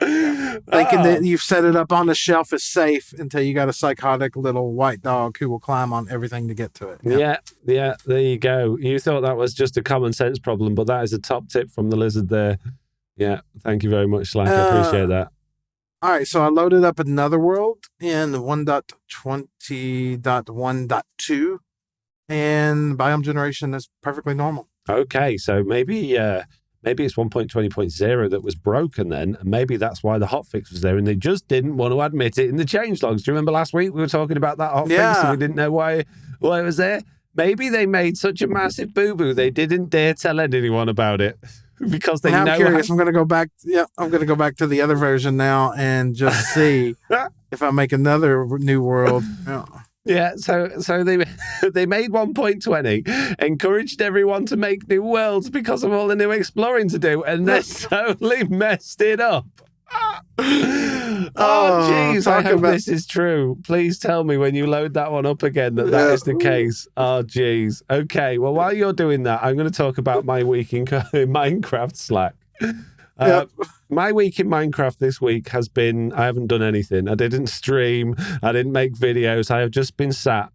Thinking that you've set it up on the shelf is safe until you got a psychotic little white dog who will climb on everything to get to it. Yeah, there you go. You thought that was just a common sense problem, but that is a top tip from the lizard there. Yeah, thank you very much, Slack. I appreciate that. All right, so I loaded up another world in 1.20.1.2, and biome generation is perfectly normal. Okay, so maybe it's 1.20.0 that was broken then, and maybe that's why the hotfix was there, and they just didn't want to admit it in the changelogs. Do you remember last week we were talking about that hotfix and we didn't know why it was there? Maybe they made such a massive boo-boo they didn't dare tell anyone about it. Because they know. I'm curious. I'm going to go back. Yeah, I'm going to go back to the other version now and just see if I make another new world. Yeah, so they made 1.20, encouraged everyone to make new worlds because of all the new exploring to do, and they totally messed it up. Oh, jeez. I hope this is true. Please tell me when you load that one up again that is the case. Oh, jeez. Okay. Well, while you're doing that, I'm going to talk about my week in Minecraft Slack. My week in Minecraft this week has been, I haven't done anything. I didn't stream. I didn't make videos. I have just been sat.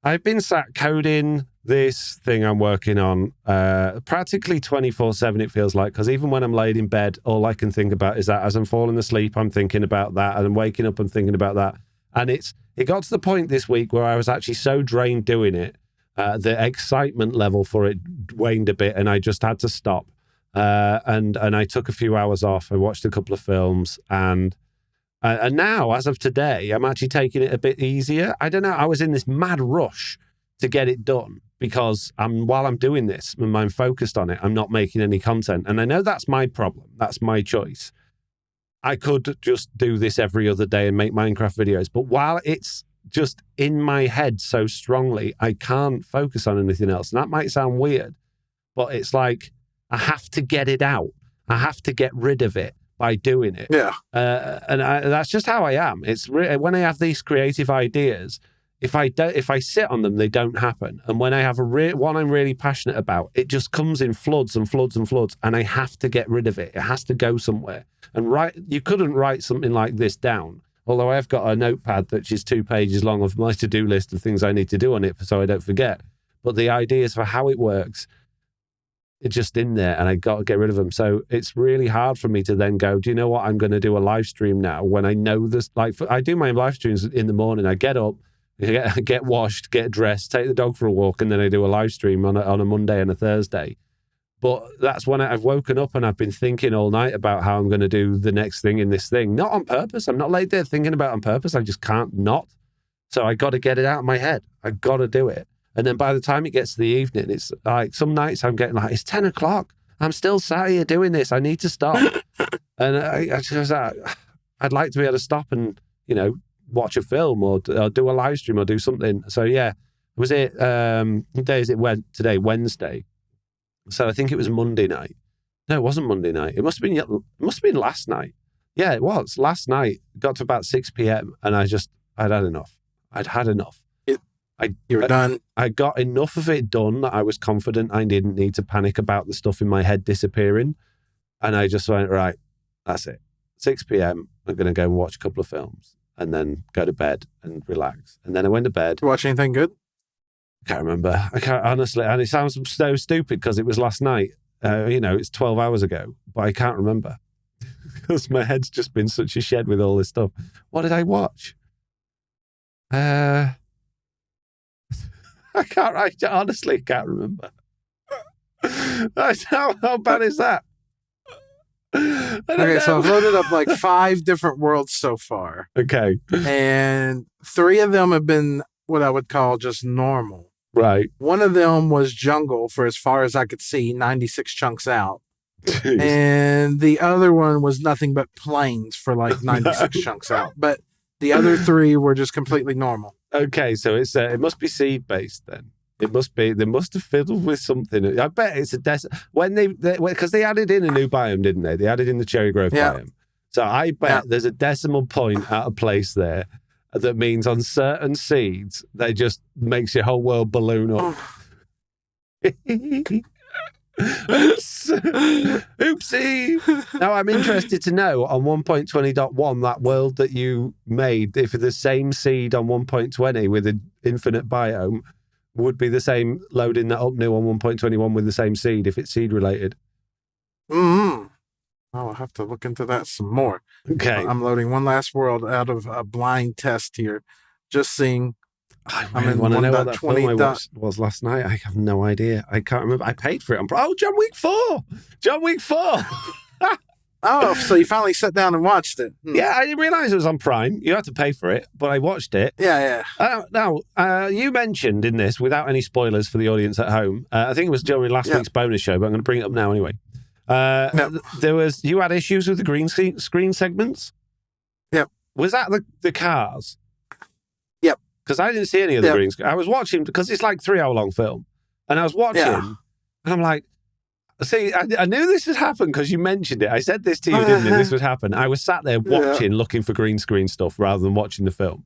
I've been sat coding this thing I'm working on practically 24/7, it feels like, because even when I'm laid in bed, all I can think about is that. As I'm falling asleep, I'm thinking about that, and I'm waking up, I'm thinking about that. And it got to the point this week where I was actually so drained doing it, the excitement level for it waned a bit, and I just had to stop. And I took a few hours off. I watched a couple of films, and now, as of today, I'm actually taking it a bit easier. I don't know. I was in this mad rush to get it done because while I'm doing this, and I'm focused on it, I'm not making any content. And I know that's my problem. That's my choice. I could just do this every other day and make Minecraft videos. But while it's just in my head so strongly, I can't focus on anything else. And that might sound weird, but it's like I have to get it out. I have to get rid of it by doing it. Yeah. That's just how I am. It's when I have these creative ideas, if I sit on them, they don't happen. And when I have one I'm really passionate about, it just comes in floods and floods and floods, and I have to get rid of it. It has to go somewhere. And you couldn't write something like this down. Although I've got a notepad that is 2 pages long of my to-do list of things I need to do on it so I don't forget. But the ideas for how it works, it's just in there, and I got to get rid of them. So it's really hard for me to then go, do you know what? I'm going to do a live stream now when I know this. Like, I do my live streams in the morning. I get up, get washed, get dressed, take the dog for a walk, and then I do a live stream on a Monday and a Thursday. But that's when I've woken up and I've been thinking all night about how I'm going to do the next thing in this thing. Not on purpose. I'm not laid there thinking about it on purpose. I just can't not. So I got to get it out of my head. I got to do it. And then by the time it gets to the evening, it's like some nights I'm getting like, it's 10 o'clock. I'm still sat here doing this. I need to stop. And I'd like to be able to stop and, watch a film or do a live stream or do something. So yeah, what day is it today? Wednesday. So I think it was Monday night. No, it wasn't Monday night. It must have been last night. Yeah, it was. Last night, got to about 6 p.m. and I'd had enough. I'd had enough. You were done. I got enough of it done that I was confident I didn't need to panic about the stuff in my head disappearing. And I just went, right, that's it. 6 p.m, I'm going to go and watch a couple of films and then go to bed and relax. And then I went to bed. Did you watch anything good? I can't remember. I can't, honestly. And it sounds so stupid because it was last night. It's 12 hours ago, but I can't remember because my head's just been such a shed with all this stuff. What did I watch? I honestly can't remember. How bad is that? Okay, so I've loaded up like 5 different worlds so far. Okay. And 3 of them have been what I would call just normal. Right. One of them was jungle for as far as I could see, 96 chunks out. Jeez. And the other one was nothing but plains for like 96 chunks out. But the other 3 were just completely normal. Okay, so it must be seed based then. It must be. They must have fiddled with something. I bet it's a because they added in a new biome, didn't they? They added in the cherry grove biome. So I bet there's a decimal point out of place there that means on certain seeds they just makes your whole world balloon up. Oops. Oopsie. Now I'm interested to know on 1.20.1 that world that you made, if the same seed on 1.20 with an infinite biome would be the same loading that up new on 1.21 with the same seed if it's seed related. I'll have to look into that some more. Okay. I'm loading one last world out of a blind test here. Just seeing. I really want to know what that film I watched was last night. I have no idea. I can't remember. I paid for it. John Wick 4. John Wick 4. Oh, so you finally sat down and watched it. Yeah, I didn't realize it was on Prime. You had to pay for it, but I watched it. Yeah. Now, you mentioned in this, without any spoilers for the audience at home, I think it was during last week's bonus show, but I'm going to bring it up now anyway. You had issues with the green screen segments? Yep. Was that the cars? Yep. Because I didn't see any of the green screen. I was watching, because it's like 3 hour long film, and I was watching, and I'm like, See, I knew this would happen because you mentioned it. I said this to you, didn't I? This would happen. I was sat there watching, looking for green screen stuff rather than watching the film.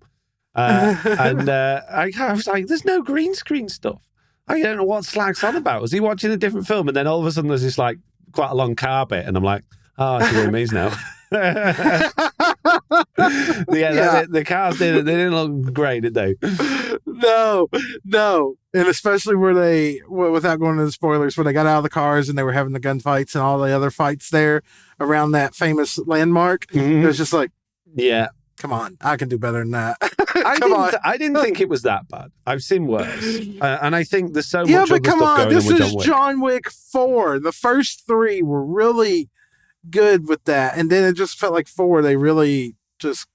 I was like, there's no green screen stuff. I don't know what Slack's on about. Was he watching a different film? And then all of a sudden there's this like quite a long car bit. And I'm like, oh, I see what he means now. The cars didn't look great, did they? No. And especially without going into the spoilers, when they got out of the cars and they were having the gunfights and all the other fights there around that famous landmark, it was just like, yeah, come on, I can do better than that. I didn't think it was that bad. I've seen worse. And I think there's so much other stuff going on. This with is John Wick 4. The first 3 were really good with that. And then it just felt like 4, they really just,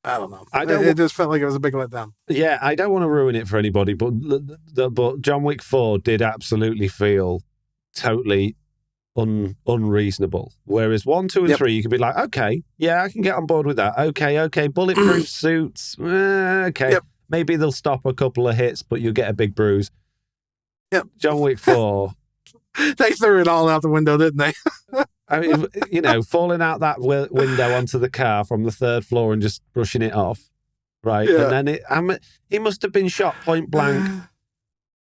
I don't know. It just felt like it was a big letdown. Yeah, I don't want to ruin it for anybody, but John Wick 4 did absolutely feel totally unreasonable. Whereas 1, 2, and 3, you could be like, okay, yeah, I can get on board with that. Okay, bulletproof suits. Okay, maybe they'll stop a couple of hits, but you'll get a big bruise. Yep. John Wick 4. They threw it all out the window, didn't they? I mean, falling out that window onto the car from the 3rd floor and just brushing it off, right? Yeah. And then he must have been shot point blank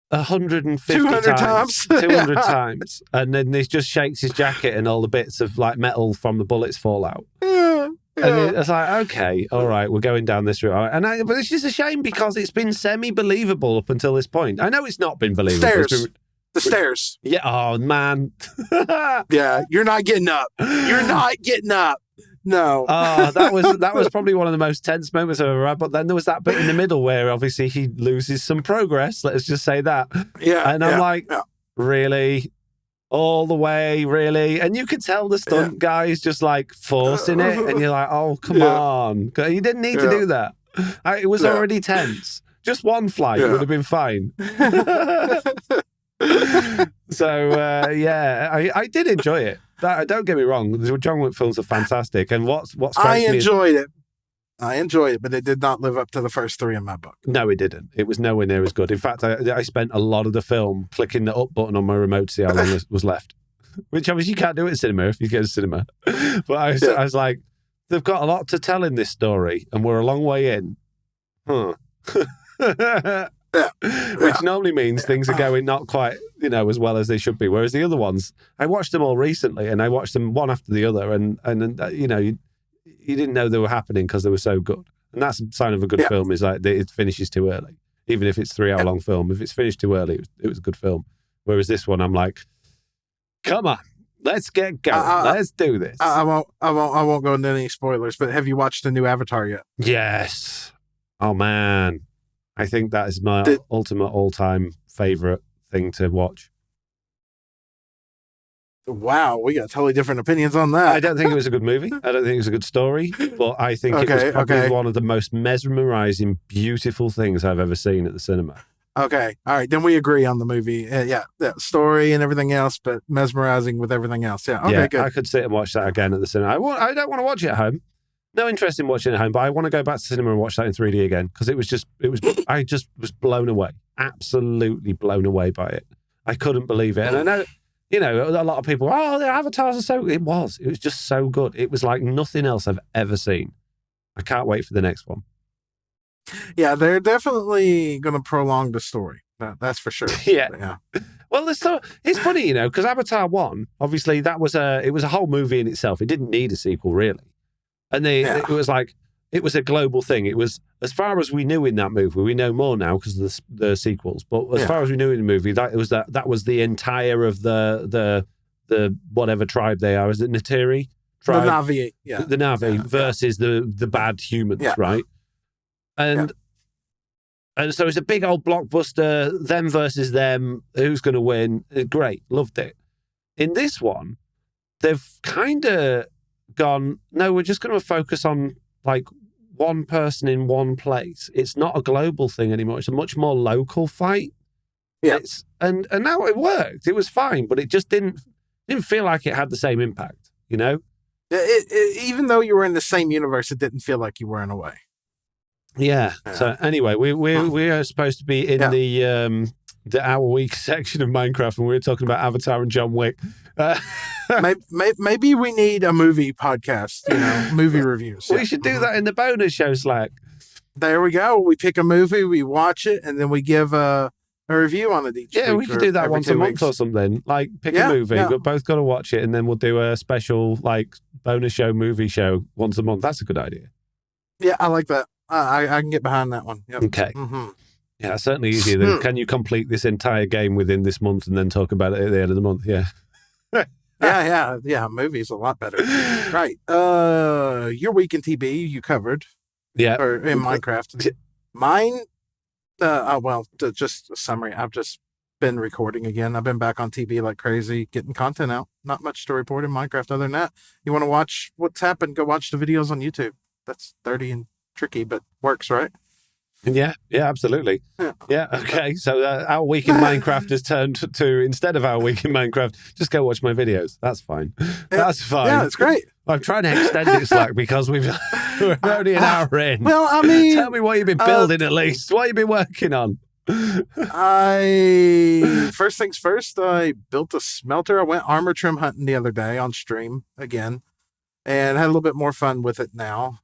150 200 times. 200 times. And then he just shakes his jacket and all the bits of like metal from the bullets fall out. And it's like, okay, all right, we're going down this route. But it's just a shame because it's been semi-believable up until this point. I know it's not been believable. The stairs. Yeah. Oh, man. Yeah. You're not getting up. No. That was probably one of the most tense moments I've ever had. But then there was that bit in the middle where obviously he loses some progress. Let's just say that. Yeah. And I'm like, really? All the way, really? And you could tell the stunt guy's just like forcing it. And you're like, oh, come on. You didn't need to do that. It was already tense. Just one flight would have been fine. So I did enjoy it. Don't get me wrong, the John Wick films are fantastic, and what strikes me I enjoyed it, but it did not live up to the first 3 in my book. No, it didn't. It was nowhere near as good. In fact, I spent a lot of the film clicking the up button on my remote to see how long was left, which obviously you can't do at cinema if you go to cinema. But I was like, they've got a lot to tell in this story, and we're a long way in. Which normally means things are going not quite, as well as they should be. Whereas the other ones, I watched them all recently, and I watched them one after the other, and you didn't know they were happening because they were so good. And that's a sign of a good film, is like it finishes too early. Even if it's 3-hour long film, if it's finished too early, it was a good film. Whereas this one, I'm like, come on, let's get going. Let's do this. I won't go into any spoilers, but have you watched the new Avatar yet? Yes. Oh man. I think that is my ultimate all-time favorite thing to watch. Wow, we got totally different opinions on that. I don't think it was a good movie. I don't think it was a good story, but I think it was probably one of the most mesmerizing, beautiful things I've ever seen at the cinema. Okay, all right, then we agree on the movie. Story and everything else, but mesmerizing with everything else. Yeah, okay, good. I could sit and watch that again at the cinema. I don't want to watch it at home. No interest in watching it at home, but I want to go back to cinema and watch that in 3D again because I just was blown away, absolutely blown away by it. I couldn't believe it. And I know, a lot of people, the avatars are so, it was just so good. It was like nothing else I've ever seen. I can't wait for the next one. Yeah, they're definitely going to prolong the story. That's for sure. Yeah. Well, it's funny, because Avatar 1, obviously it was a whole movie in itself. It didn't need a sequel, really. And it was like, it was a global thing. It was, as far as we knew in that movie, we know more now because of the sequels, but as far as we knew in the movie, that was the entire of the whatever tribe they are. Is it Natiri tribe? The Na'vi, The Na'vi versus the bad humans, right? And so it's a big old blockbuster, them versus them, who's going to win? Great, loved it. In this one, they've kind of gone, no, we're just going to focus on like one person in one place. It's not a global thing anymore. It's a much more local fight. Yeah. And now it worked. It was fine, but it just didn't feel like it had the same impact, Even though you were in the same universe, it didn't feel like you were in a way. Yeah. So anyway, we are supposed to be in the Our Week section of Minecraft, and we were talking about Avatar and John Wick. Maybe we need a movie podcast, movie reviews. We should do that in the bonus show, Slack. There we go. We pick a movie, we watch it, and then we give a review on it each week. Yeah, we could do that once a month or something. Like, pick a movie, we've both got to watch it, and then we'll do a special, like, bonus show, movie show once a month. That's a good idea. Yeah, I like that. I can get behind that one. Yep. Okay. Yeah, certainly easier than can you complete this entire game within this month and then talk about it at the end of the month? Yeah. yeah. Movies a lot better. Right. Your week in TB you covered. Yeah. Or in Minecraft. Mine. Just a summary. I've just been recording again. I've been back on TB like crazy, getting content out. Not much to report in Minecraft other than that. You want to watch what's happened? Go watch the videos on YouTube. That's dirty and tricky, but works, right? Yeah, absolutely. Yeah, okay. So our week in Minecraft has turned to, instead of our week in Minecraft, just go watch my videos. That's fine. That's fine. Yeah, it's great. I'm trying to extend it, Slack, because we're only an hour in. Well, I mean... Tell me what you've been building at least. What you've been working on. First things first, I built a smelter. I went armor trim hunting the other day on stream again and had a little bit more fun with it now.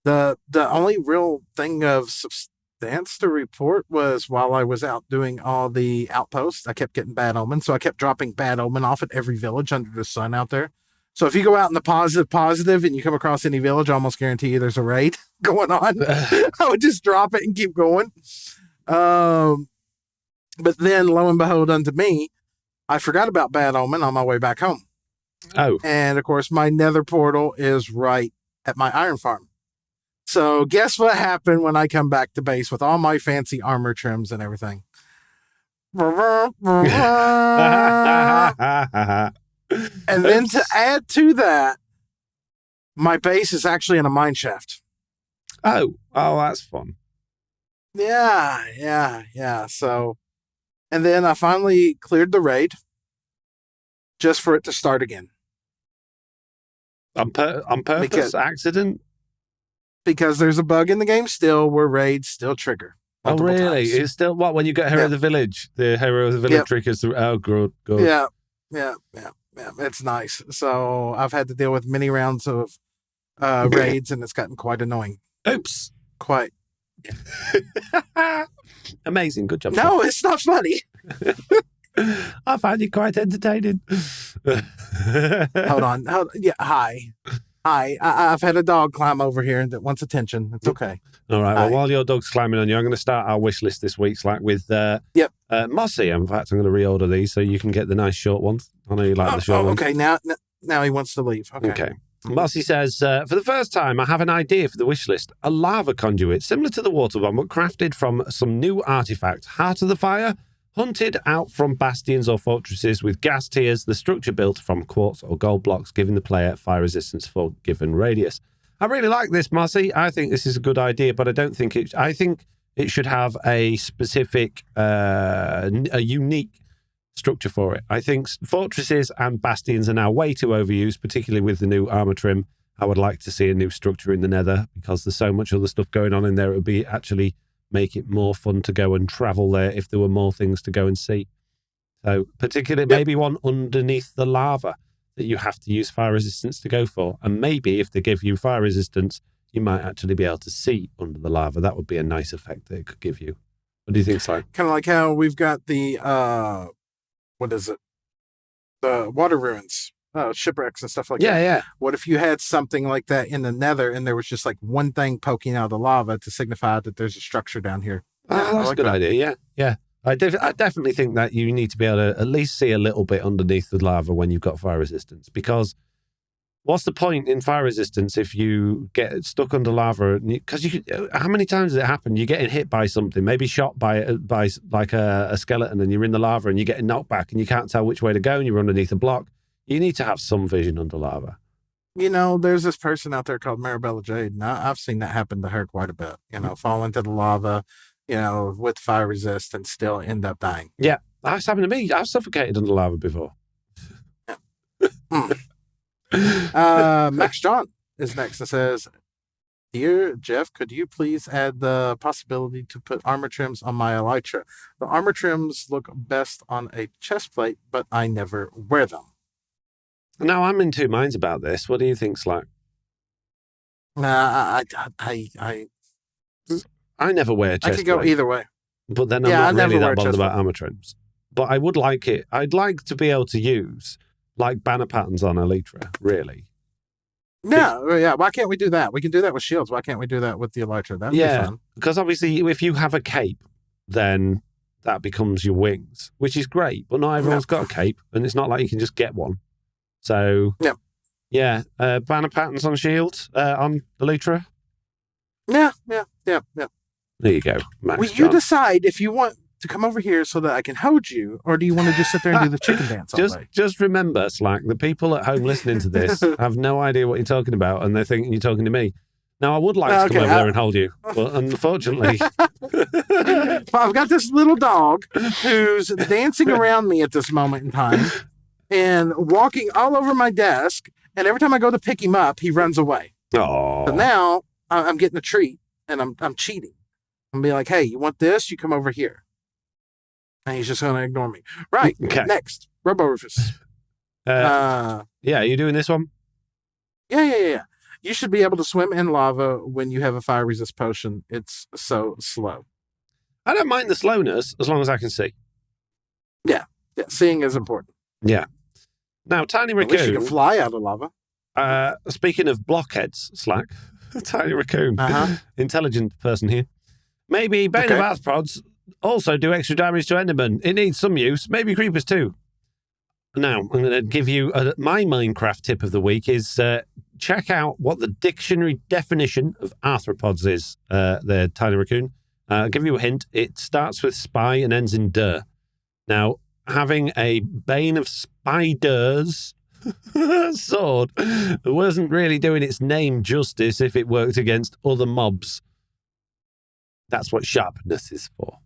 The only real thing of substance to report was while I was out doing all the outposts, I kept getting bad omen. So I kept dropping bad omen off at every village under the sun out there. So if you go out in the positive and you come across any village, I almost guarantee you there's a raid going on. I would just drop it and keep going. But then lo and behold unto me, I forgot about bad omen on my way back home. Oh. And of course my nether portal is right at my iron farm. So guess what happened when I come back to base with all my fancy armor trims and everything? And then to add to that, my base is actually in a mine shaft. Oh, that's fun. Yeah. So, and then I finally cleared the raid just for it to start again. On purpose? Accident? Because there's a bug in the game still where raids still trigger. Oh, really? Times. It's still what when you get Hero of the Village? The Hero of the Village triggers. Oh, good. Yeah. It's nice. So I've had to deal with many rounds of raids, and it's gotten quite annoying. Oops. Quite. Yeah. Amazing. Good job. No, it's not funny. I find it quite entertaining. Hold on. Yeah. Hi. I've had a dog climb over here that wants attention. It's okay. All right. Well, while your dog's climbing on you, I'm going to start our wish list this week, like with Mossy. In fact, I'm going to reorder these so you can get the nice short ones. I know you like the short ones. Okay. Now he wants to leave. Okay. Mossy says, for the first time, I have an idea for the wish list. A lava conduit, similar to the water bomb, but crafted from some new artifact. Heart of the Fire, hunted out from bastions or fortresses with gas tiers, the structure built from quartz or gold blocks, giving the player fire resistance for given radius. I really like this, Mossy. I think this is a good idea, but I think it should have a specific, a unique structure for it. I think fortresses and bastions are now way too overused, particularly with the new armor trim. I would like to see a new structure in the nether because there's so much other stuff going on in there. It would be actually make it more fun to go and travel there if there were more things to go and see. So particularly maybe one underneath the lava that you have to use fire resistance to go for. And maybe if they give you fire resistance, you might actually be able to see under the lava. That would be a nice effect that it could give you. What do you think, Si? Kind of like how we've got the, what is it? The water ruins, shipwrecks and stuff like that. Yeah. What if you had something like that in the nether and there was just like one thing poking out of the lava to signify that there's a structure down here? That's a good idea. Yeah. I definitely think that you need to be able to at least see a little bit underneath the lava when you've got fire resistance, because what's the point in fire resistance if you get stuck under lava? Because how many times has it happened? You're getting hit by something, maybe shot by like a skeleton, and you're in the lava and you're getting knocked back and you can't tell which way to go and you're underneath a block. You need to have some vision under lava. There's this person out there called Marabella Jade, and I've seen that happen to her quite a bit. Fall into the lava, with fire resist and still end up dying. Yeah, that's happened to me. I've suffocated under lava before. MacSjon is next. It says, Dear Jeff, could you please add the possibility to put armor trims on my Elytra? The armor trims look best on a chest plate, but I never wear them. Now, I'm in two minds about this. What do you think, Slack? I never wear chest I could go plate, either way. but then I'm Yeah, I not really never wear that bothered chest about plate. armor trims. But I would like it. I'd like to be able to use like banner patterns on Elytra, really. Yeah. Why can't we do that? We can do that with shields. Why can't we do that with the Elytra? That'd be fun. Because obviously, if you have a cape, then that becomes your wings, which is great. But not everyone's got a cape, and it's not like you can just get one. So, yeah, banner patterns on shields on Elytra. Yeah. There you go, MacSjon. Will you decide if you want to come over here so that I can hold you, or do you want to just sit there and do the chicken dance all day? Just remember, Slack, the people at home listening to this have no idea what you're talking about, and they're thinking you're talking to me. Now, I would like to come over there and hold you, but unfortunately... Well, I've got this little dog who's dancing around me at this moment in time and walking all over my desk, and every time I go to pick him up, he runs away. Oh. So now I'm getting a treat, and I'm cheating. I'm be like, hey, you want this? You come over here. And he's just going to ignore me. Right. Okay. Next, Robo Rufus. Yeah, are you doing this one? Yeah. You should be able to swim in lava when you have a fire resist potion. It's so slow. I don't mind the slowness as long as I can see. Yeah. Seeing is important. Yeah. Now, Tiny Raccoon. At least you can fly out of lava. Speaking of blockheads, Slack, Tiny Raccoon, intelligent person here. Maybe Bane of Arthropods also do extra damage to Enderman. It needs some use. Maybe creepers too. Now, I'm going to give you my Minecraft tip of the week is check out what the dictionary definition of arthropods is, there, Tiny Raccoon. I'll give you a hint. It starts with spy and ends in der. Now, having a Bane of Spiders sword wasn't really doing its name justice if it worked against other mobs. That's what sharpness is for.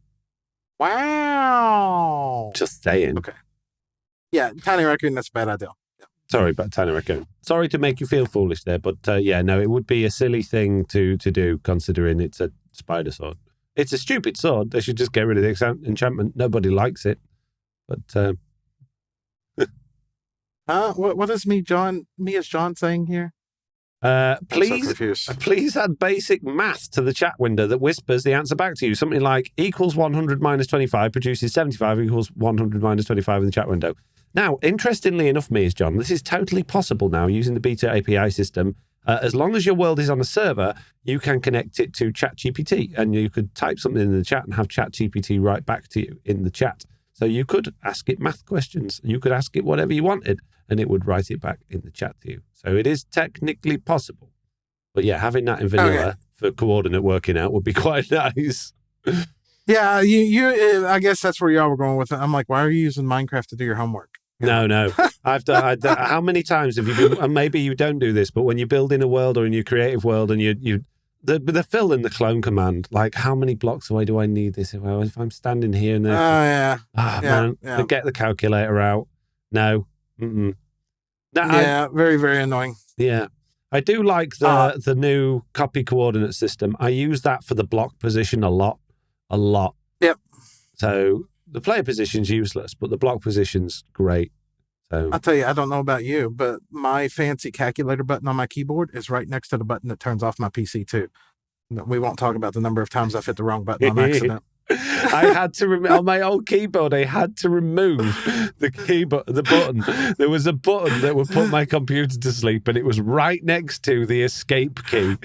Wow. Just saying. Okay. Yeah, Tiny Raccoon, that's a bad idea. Yeah. Sorry about Tiny Raccoon. Sorry to make you feel foolish there, but it would be a silly thing to do considering it's a spider sword. It's a stupid sword. They should just get rid of the enchantment. Nobody likes it. But what is me as John saying here? Please add basic math to the chat window that whispers the answer back to you. Something like equals 100 minus 25 produces 75 equals 100 minus 25 in the chat window. Now, interestingly enough, MacSjon, this is totally possible now using the beta API system. As long as your world is on a server, you can connect it to ChatGPT, and you could type something in the chat and have ChatGPT write back to you in the chat. So you could ask it math questions. You could ask it whatever you wanted, and it would write it back in the chat to you. So it is technically possible. But yeah, having that in vanilla for coordinate working out would be quite nice. Yeah, you. I guess that's where y'all were going with it. I'm like, why are you using Minecraft to do your homework? No. I've done. How many times have you been? And maybe you don't do this, but when you build in a world or in your creative world, and the fill in the clone command, like how many blocks away do I need this? If I'm standing here and there, get the calculator out. No. Mm-mm. Very, very annoying. Yeah. I do like the new copy coordinate system. I use that for the block position a lot. Yep. So the player position's useless, but the block position's great. So I'll tell you, I don't know about you, but my fancy calculator button on my keyboard is right next to the button that turns off my PC too. We won't talk about the number of times I hit the wrong button on accident. I had to on my old keyboard. I had to remove the button. There was a button that would put my computer to sleep, and it was right next to the escape key.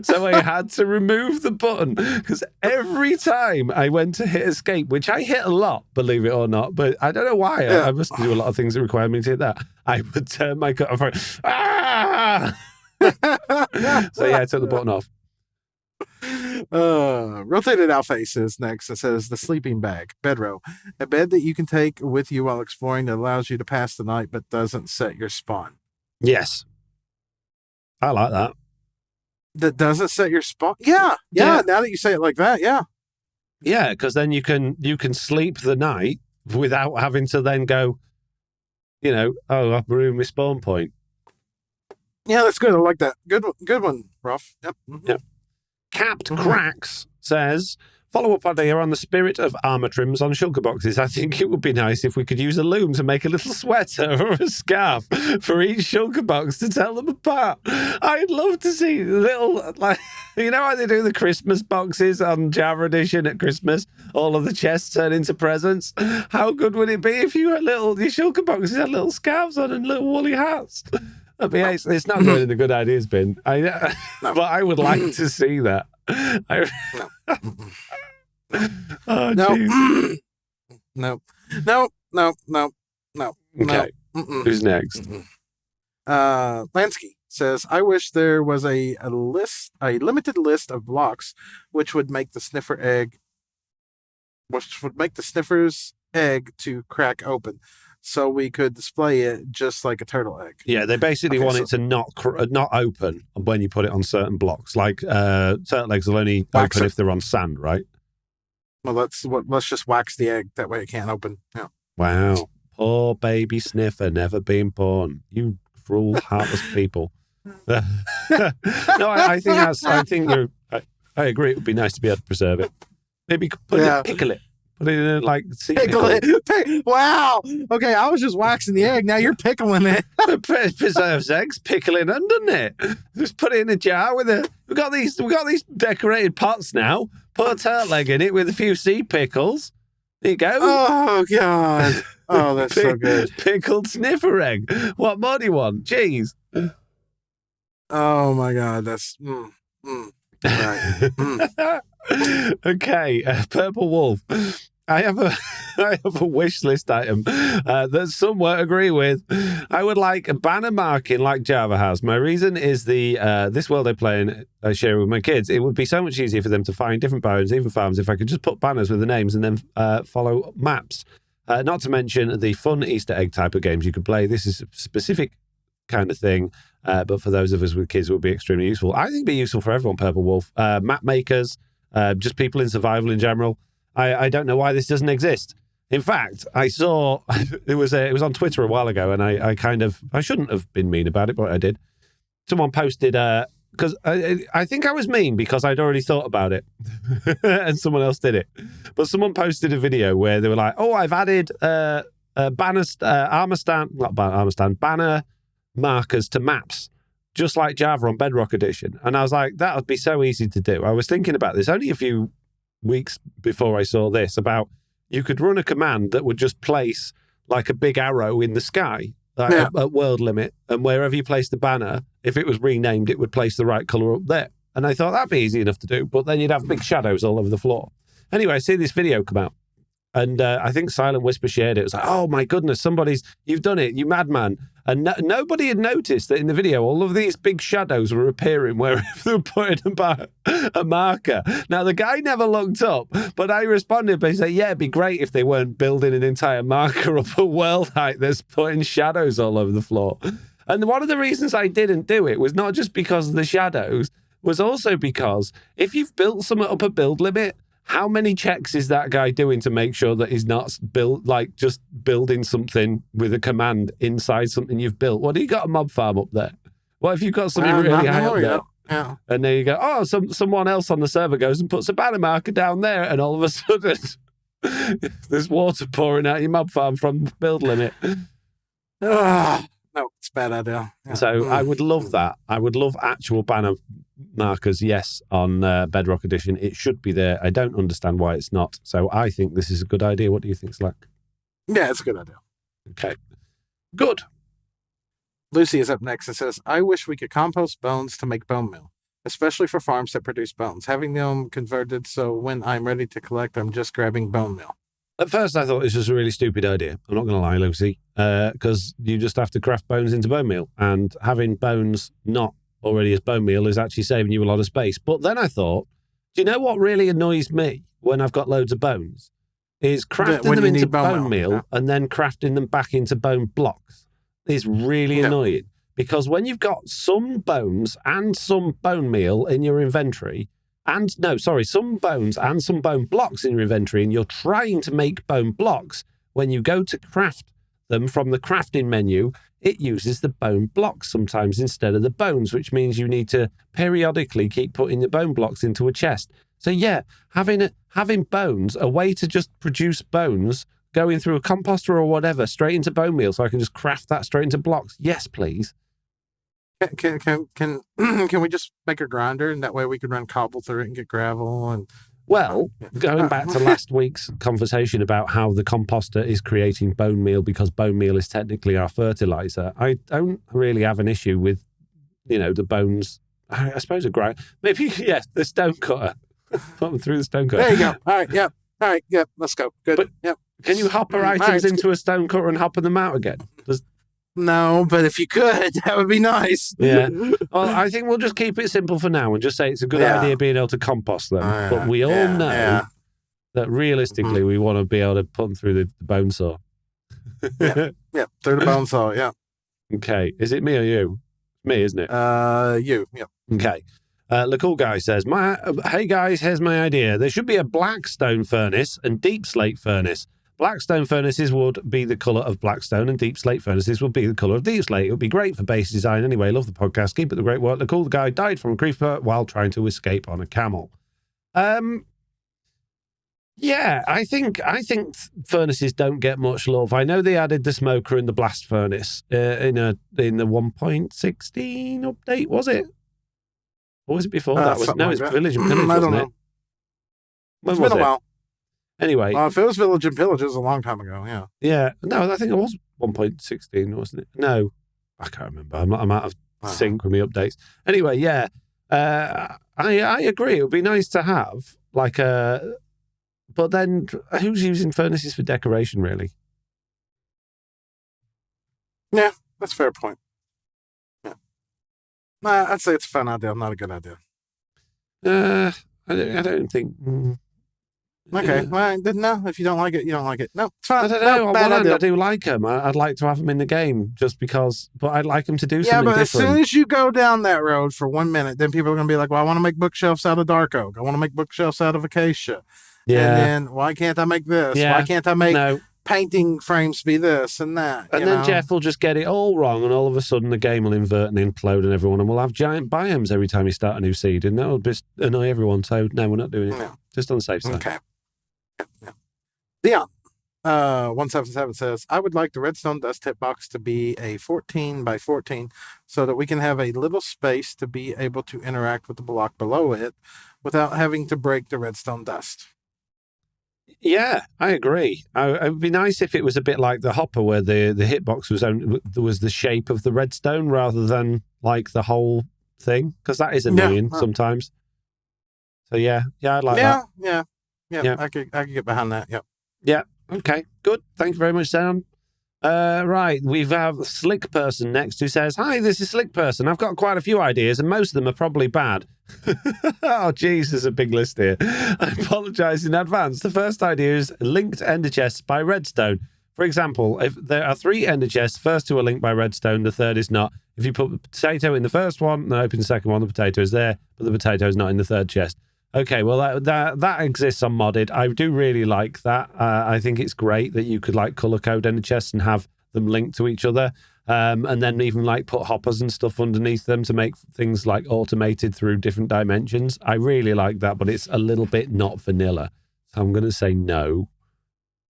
So I had to remove the button because every time I went to hit escape, which I hit a lot, believe it or not, but I don't know why. I must do a lot of things that require me to hit that. I would turn my cutter. So yeah, I took the button off. Rotated Alpha is next. It says the sleeping bag, bedrow, a bed that you can take with you while exploring that allows you to pass the night but doesn't set your spawn. Yes, I like that. That doesn't set your spawn. Yeah. Now that you say it like that, yeah, because then you can sleep the night without having to then go. I've ruined my spawn point. Yeah, that's good. I like that. Good one, Ruff. Yep. Mm-hmm. Yep. Capped Cracks says, follow-up idea on the spirit of armor trims on shulker boxes. I think it would be nice if we could use a loom to make a little sweater or a scarf for each shulker box to tell them apart. I'd love to see little, like, you know how they do the Christmas boxes on Java Edition at Christmas? All of the chests turn into presents. How good would it be if your shulker boxes had little scarves on and little woolly hats? That'd be ace. It's not going in the good ideas bin. But I would like to see that. Oh, no. Okay. Who's next? Lansky says, I wish there was a limited list of blocks which would make the sniffer's egg to crack open, so we could display it just like a turtle egg. Yeah, they basically want it to not open when you put it on certain blocks. Like turtle eggs will only open if they're on sand, right? Well, let's just wax the egg. That way it can't open. Yeah. Wow. Poor baby sniffer, never been born. You cruel, heartless people. No, I agree. It would be nice to be able to preserve it. Maybe pickle it. Put it in pickle it. Wow. Okay, I was just waxing the egg. Now you're pickling it. It preserves eggs, pickling them, doesn't it? Just put it in a jar with we've got these decorated pots now. Put a turtle egg in it with a few sea pickles. There you go. Oh God. Oh, that's so good. Pickled sniffer egg. What more do you want? Jeez. Oh my God, that's right. Okay, Purple Wolf. I have a wish list item that some won't agree with. I would like a banner marking like Java has. My reason is this world I play in, I share with my kids. It would be so much easier for them to find different bones, even farms, if I could just put banners with the names and then follow maps. Not to mention the fun Easter egg type of games you could play. This is a specific kind of thing, but for those of us with kids, it would be extremely useful. I think it'd be useful for everyone, Purple Wolf. Map makers, just people in survival in general. I don't know why this doesn't exist. In fact, I saw it was on Twitter a while ago, and I shouldn't have been mean about it, but I did. Someone posted because I think I was mean because I'd already thought about it, and someone else did it. But someone posted a video where they were like, "Oh, I've added banner markers to maps, just like Java on Bedrock Edition." And I was like, that would be so easy to do. I was thinking about this only a few weeks before I saw this, about you could run a command that would just place like a big arrow in the sky at world limit, and wherever you place the banner, if it was renamed, it would place the right color up there. And I thought that'd be easy enough to do, but then you'd have big shadows all over the floor. Anyway, I see this video come out, and I think Silent Whisper shared it. It was like, oh my goodness, you've done it, you madman. And nobody had noticed that in the video, all of these big shadows were appearing wherever they were putting a marker. Now, the guy never looked up, but I responded by saying, yeah, it'd be great if they weren't building an entire marker up at world height that's putting shadows all over the floor. And one of the reasons I didn't do it was not just because of the shadows, was also because if you've built something up a build limit, how many checks is that guy doing to make sure that he's not just building something with a command inside something you've built? What, do you got a mob farm up there? What if you've got something really high up there? Yeah. And there you go. Oh, someone else on the server goes and puts a banner marker down there, and all of a sudden there's water pouring out your mob farm from the build limit. No, it's a bad idea. Yeah. So I would love that. I would love actual banner markers, yes, on Bedrock Edition. It should be there. I don't understand why it's not. So I think this is a good idea. What do you think, Slack? Yeah, it's a good idea. Okay. Good. Lucy is up next and says, I wish we could compost bones to make bone meal, especially for farms that produce bones. Having them converted so when I'm ready to collect, I'm just grabbing bone meal. At first, I thought this was a really stupid idea. I'm not going to lie, Lucy, because you just have to craft bones into bone meal, and having bones not already as bone meal is actually saving you a lot of space. But then I thought, do you know what really annoys me when I've got loads of bones? Is crafting them into bone meal and then crafting them back into bone blocks is really annoying. Because when you've got some bones and some bone meal in your inventory, some bones and some bone blocks in your inventory, and you're trying to make bone blocks, when you go to craft them from the crafting menu, it uses the bone blocks sometimes instead of the bones, which means you need to periodically keep putting the bone blocks into a chest. So yeah, having bones, a way to just produce bones, going through a composter or whatever, straight into bone meal, so I can just craft that straight into blocks. Yes, please. Can we just make a grinder, and that way we can run cobble through it and get gravel? And well, going back to last week's conversation about how the composter is creating bone meal because bone meal is technically our fertilizer, I don't really have an issue with, the bones. I suppose a grind. Maybe, yes, the stone cutter. Put them through the stone cutter. There you go. All right, yep. All right, yep. Let's go. Good. But yep. Can you hopper items into a stone cutter and hopper them out again? No, but if you could, that would be nice. Yeah. Well, I think we'll just keep it simple for now and just say it's a good idea being able to compost them. But we all know that realistically we want to be able to put them through the bone saw. Through the bone saw, yeah. Okay. Is it me or you? Me, isn't it? You, yeah. Okay. The cool guy says, hey guys, here's my idea. There should be a black stone furnace and deep slate furnace. Black stone furnaces would be the colour of black stone and deep slate furnaces would be the colour of deep slate. It would be great for base design anyway. Love the podcast. Keep it the great work. The cool guy died from a creeper while trying to escape on a camel. Yeah, I think furnaces don't get much love. I know they added the smoker and the blast furnace in the 1.16 update, was it? Or was it before that? It's Village and Pillage, I don't know. It's been a while. Anyway. Well, if it was Village and Pillage, it was a long time ago, yeah. Yeah. No, I think it was 1.16, wasn't it? No. I can't remember. I'm out of sync with my updates. Anyway, yeah. I agree. It would be nice to have, like, but then who's using furnaces for decoration, really? Yeah, that's a fair point. Yeah. I'd say it's a fun idea, not a good idea. I don't think... Okay, well, no, if you don't like it, you don't like it. No, it's fine. I don't know. On one hand, I do like them. I'd like to have them in the game just because, but I'd like them to do something different. Yeah, but as soon as you go down that road for 1 minute, then people are going to be like, well, I want to make bookshelves out of dark oak. I want to make bookshelves out of acacia. Yeah. And then, why can't I make this? Yeah. Why can't I make painting frames be this and that? And then Jeff will just get it all wrong, and all of a sudden the game will invert and implode and everyone, and we'll have giant biomes every time you start a new seed, and that will just annoy everyone. So, no, we're not doing it. No. Just on the safe side. Okay. Yeah. Dion, 177 says, I would like the redstone dust hitbox to be a 14 by 14 so that we can have a little space to be able to interact with the block below it without having to break the redstone dust. Yeah, I agree. It would be nice if it was a bit like the hopper where the hitbox was the shape of the redstone rather than like the whole thing, because that is annoying sometimes. So yeah, I'd like that. Yeah, I could get behind that. Yep. Yeah. Okay. Good. Thank you very much, Sam. Right. We have Slick Person next who says, hi, this is Slick Person. I've got quite a few ideas and most of them are probably bad. Oh, geez, there's a big list here. I apologize in advance. The first idea is linked ender chests by redstone. For example, if there are 3 ender chests, first 2 are linked by redstone, the third is not. If you put the potato in the first one, then open the second one, the potato is there, but the potato is not in the third chest. Okay, well, that exists on modded. I do really like that. I think it's great that you could like color code ender chests and have them linked to each other. And then even like put hoppers and stuff underneath them to make things like automated through different dimensions. I really like that, but it's a little bit not vanilla. So I'm going to say no.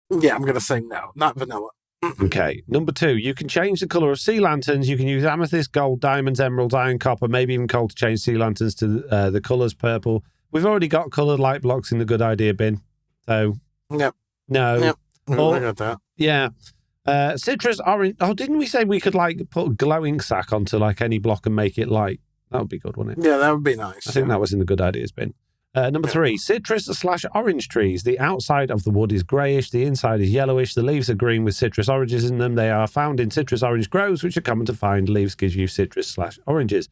Yeah, I'm going to say no, not vanilla. Okay. Number 2, you can change the colour of sea lanterns. You can use amethyst, gold, diamonds, emeralds, iron, copper, maybe even coal to change sea lanterns to the colours purple. We've already got coloured light blocks in the good idea bin. So, yep. No. Yep. I got that. Yeah. Citrus orange. Oh, didn't we say we could like put glowing sack onto like any block and make it light? That would be good, wouldn't it? Yeah, that would be nice. I think that was in the good ideas bin. Number 3, citrus/orange trees. The outside of the wood is greyish. The inside is yellowish. The leaves are green with citrus oranges in them. They are found in citrus orange groves, which are common to find. Leaves gives you citrus/oranges.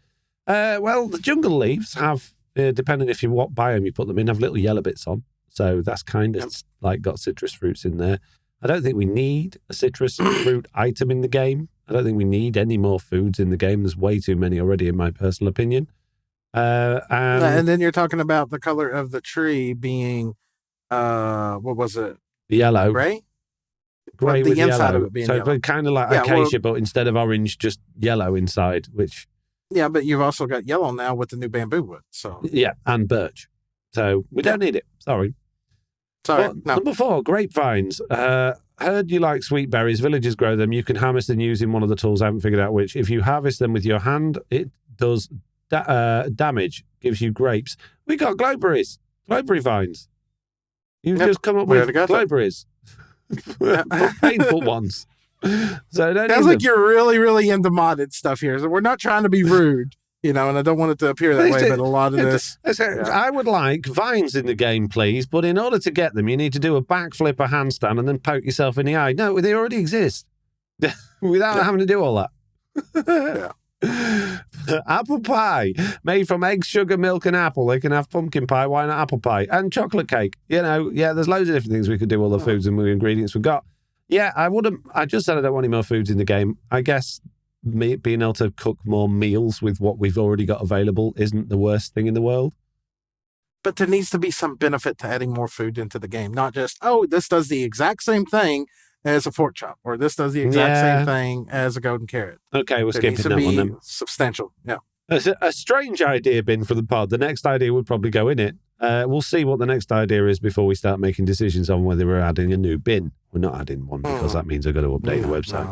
Well, the jungle leaves have, depending if you what biome you put them in, have little yellow bits on. So that's kind of like got citrus fruits in there. I don't think we need a citrus fruit item in the game. I don't think we need any more foods in the game. There's way too many already, in my personal opinion. And then you're talking about the color of the tree being, what was it? Yellow. Gray? grey the with inside yellow. of it being so yellow. kind of like Yeah, acacia, but instead of orange, just yellow inside, which... Yeah, but you've also got yellow now with the new bamboo wood. So Yeah, and birch. So we don't need it. Sorry. Sorry. But No. number 4, grapevines. Heard you like sweet berries. Villagers grow them. You can harvest them using one of the tools. I haven't figured out which. If you harvest them with your hand, it does damage. Gives you grapes. We got glowberries. Glowberry vines. You've just come up with glowberries. Painful ones. So don't sounds like you're really, really into modded stuff here. So we're not trying to be rude, and I don't want it to appear that way, but a lot of this... I would like vines in the game, please, but in order to get them, you need to do a backflip, a handstand, and then poke yourself in the eye. No, they already exist. Without having to do all that. Apple pie, made from eggs, sugar, milk, and apple. They can have pumpkin pie, why not apple pie? And chocolate cake. There's loads of different things we could do, all the foods and the ingredients we've got. Yeah, I just said I don't want any more foods in the game. I guess being able to cook more meals with what we've already got available isn't the worst thing in the world. But there needs to be some benefit to adding more food into the game, not just, this does the exact same thing as a pork chop, or this does the exact same thing as a golden carrot. Okay, we're skipping that one then. Substantial, yeah. A strange idea bin for the pod. The next idea would probably go in it. We'll see what the next idea is before we start making decisions on whether we're adding a new bin. We're not adding one because that means I've got to update the website.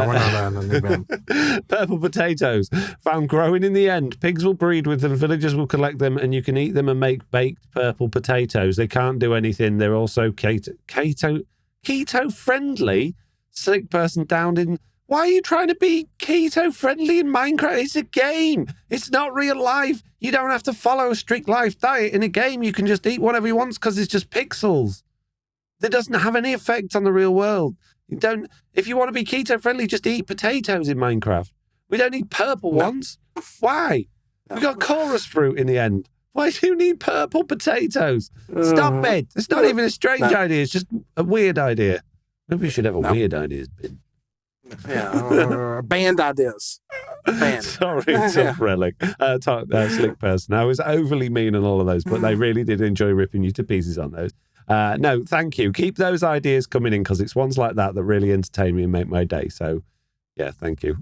We're not adding a new bin. Purple potatoes. Found growing in the end. Pigs will breed with them. Villagers will collect them and you can eat them and make baked purple potatoes. They can't do anything. They're also keto friendly. Slick person downed in... Why are you trying to be keto-friendly in Minecraft? It's a game. It's not real life. You don't have to follow a strict life diet. In a game, you can just eat whatever you want because it's just pixels. That doesn't have any effect on the real world. If you want to be keto-friendly, just eat potatoes in Minecraft. We don't need purple ones. Why? We got chorus fruit in the end. Why do you need purple potatoes? Stop it. It's not even a strange idea. It's just a weird idea. Maybe we should have a weird ideas bin. Yeah, or banned ideas. Banned. Sorry, Tough Relic. Slick person. I was overly mean on all of those, but they really did enjoy ripping you to pieces on those. No, thank you. Keep those ideas coming in because it's ones like that that really entertain me and make my day. So, yeah, thank you.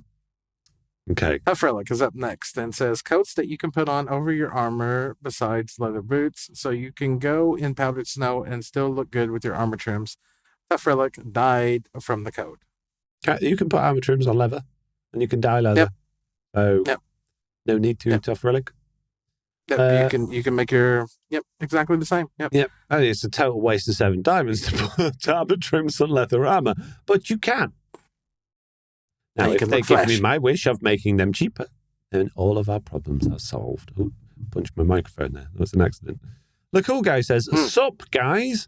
Okay. Tough Relic is up next and says coats that you can put on over your armor besides leather boots so you can go in powdered snow and still look good with your armor trims. Tough Relic died from the code. You can put armor trims on leather and you can dye leather. So no need to Tough Relic. You can make your exactly the same. Yep. And it's a total waste of 7 diamonds to put armor trims on leather armor, but you can. Now, if they give me my wish of making them cheaper, then all of our problems are solved. Ooh, punched my microphone there. That was an accident. The Cool Guy says, Sup, guys?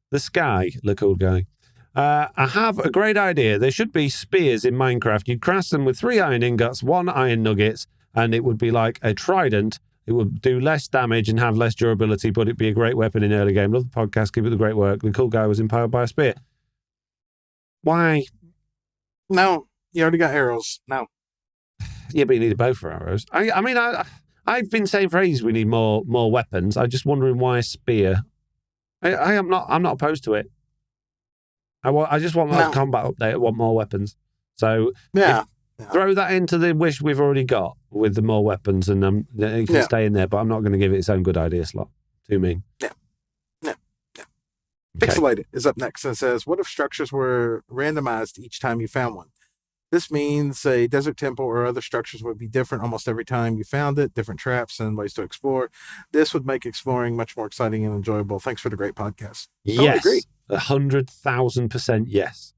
The Sky, the Cool Guy. I have a great idea. There should be spears in Minecraft. You'd craft them with 3 iron ingots, 1 iron nuggets, and it would be like a trident. It would do less damage and have less durability, but it'd be a great weapon in early game. Love the podcast. Keep it the great work. The Cool Guy was empowered by a spear. Why? No, you already got arrows. No. Yeah, but you need a bow for arrows. I've been saying for ages we need more weapons. I'm just wondering why a spear. I'm not opposed to it. I just want a combat update. I want more weapons. So throw that into the wish we've already got with the more weapons, and it can stay in there. But I'm not going to give it its own good idea slot. Too mean. Yeah. Pixelated is up next and says, "What if structures were randomized each time you found one? This means a desert temple or other structures would be different almost every time you found it. Different traps and ways to explore. This would make exploring much more exciting and enjoyable. Thanks for the great podcast." Yes. Totally agree. 100,000% yes.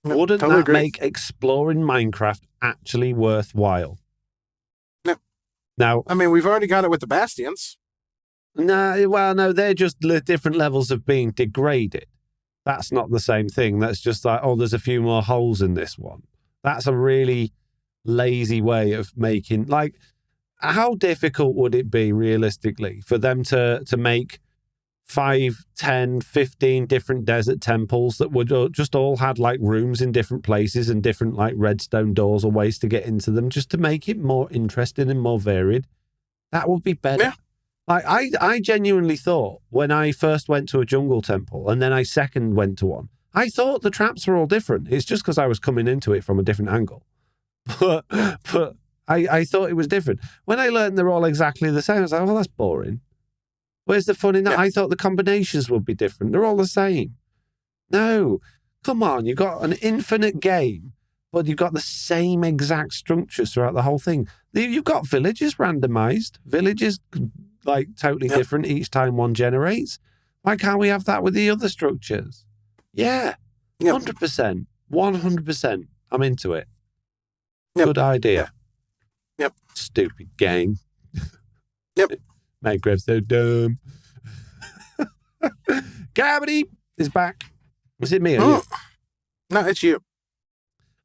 No, wouldn't totally that make exploring Minecraft actually worthwhile? No. Now, I mean, we've already got it with the Bastions. No, they're just different levels of being degraded. That's not the same thing. That's just like, there's a few more holes in this one. That's a really lazy way of making... Like, how difficult would it be, realistically, for them to make 5, 10, 15 different desert temples that would just all had like rooms in different places and different like redstone doors or ways to get into them, just to make it more interesting and more varied? That would be better. Yeah. Like I genuinely thought when I first went to a jungle temple and then I second went to one, I thought the traps were all different. It's just because I was coming into it from a different angle. But I thought it was different. When I learned they're all exactly the same, I was like, well, that's boring. Where's the fun in that? Yeah. I thought the combinations would be different. They're all the same. No. Come on, you've got an infinite game, but you've got the same exact structures throughout the whole thing. You've got villages randomized. Villages, like, totally different each time one generates. Why can't we have that with the other structures? Yeah. 100%. 100%. I'm into it. Good idea. Yep. Stupid game. Yep. Minecraft's so dumb. Gravity is back. Was it me or you? No, it's you.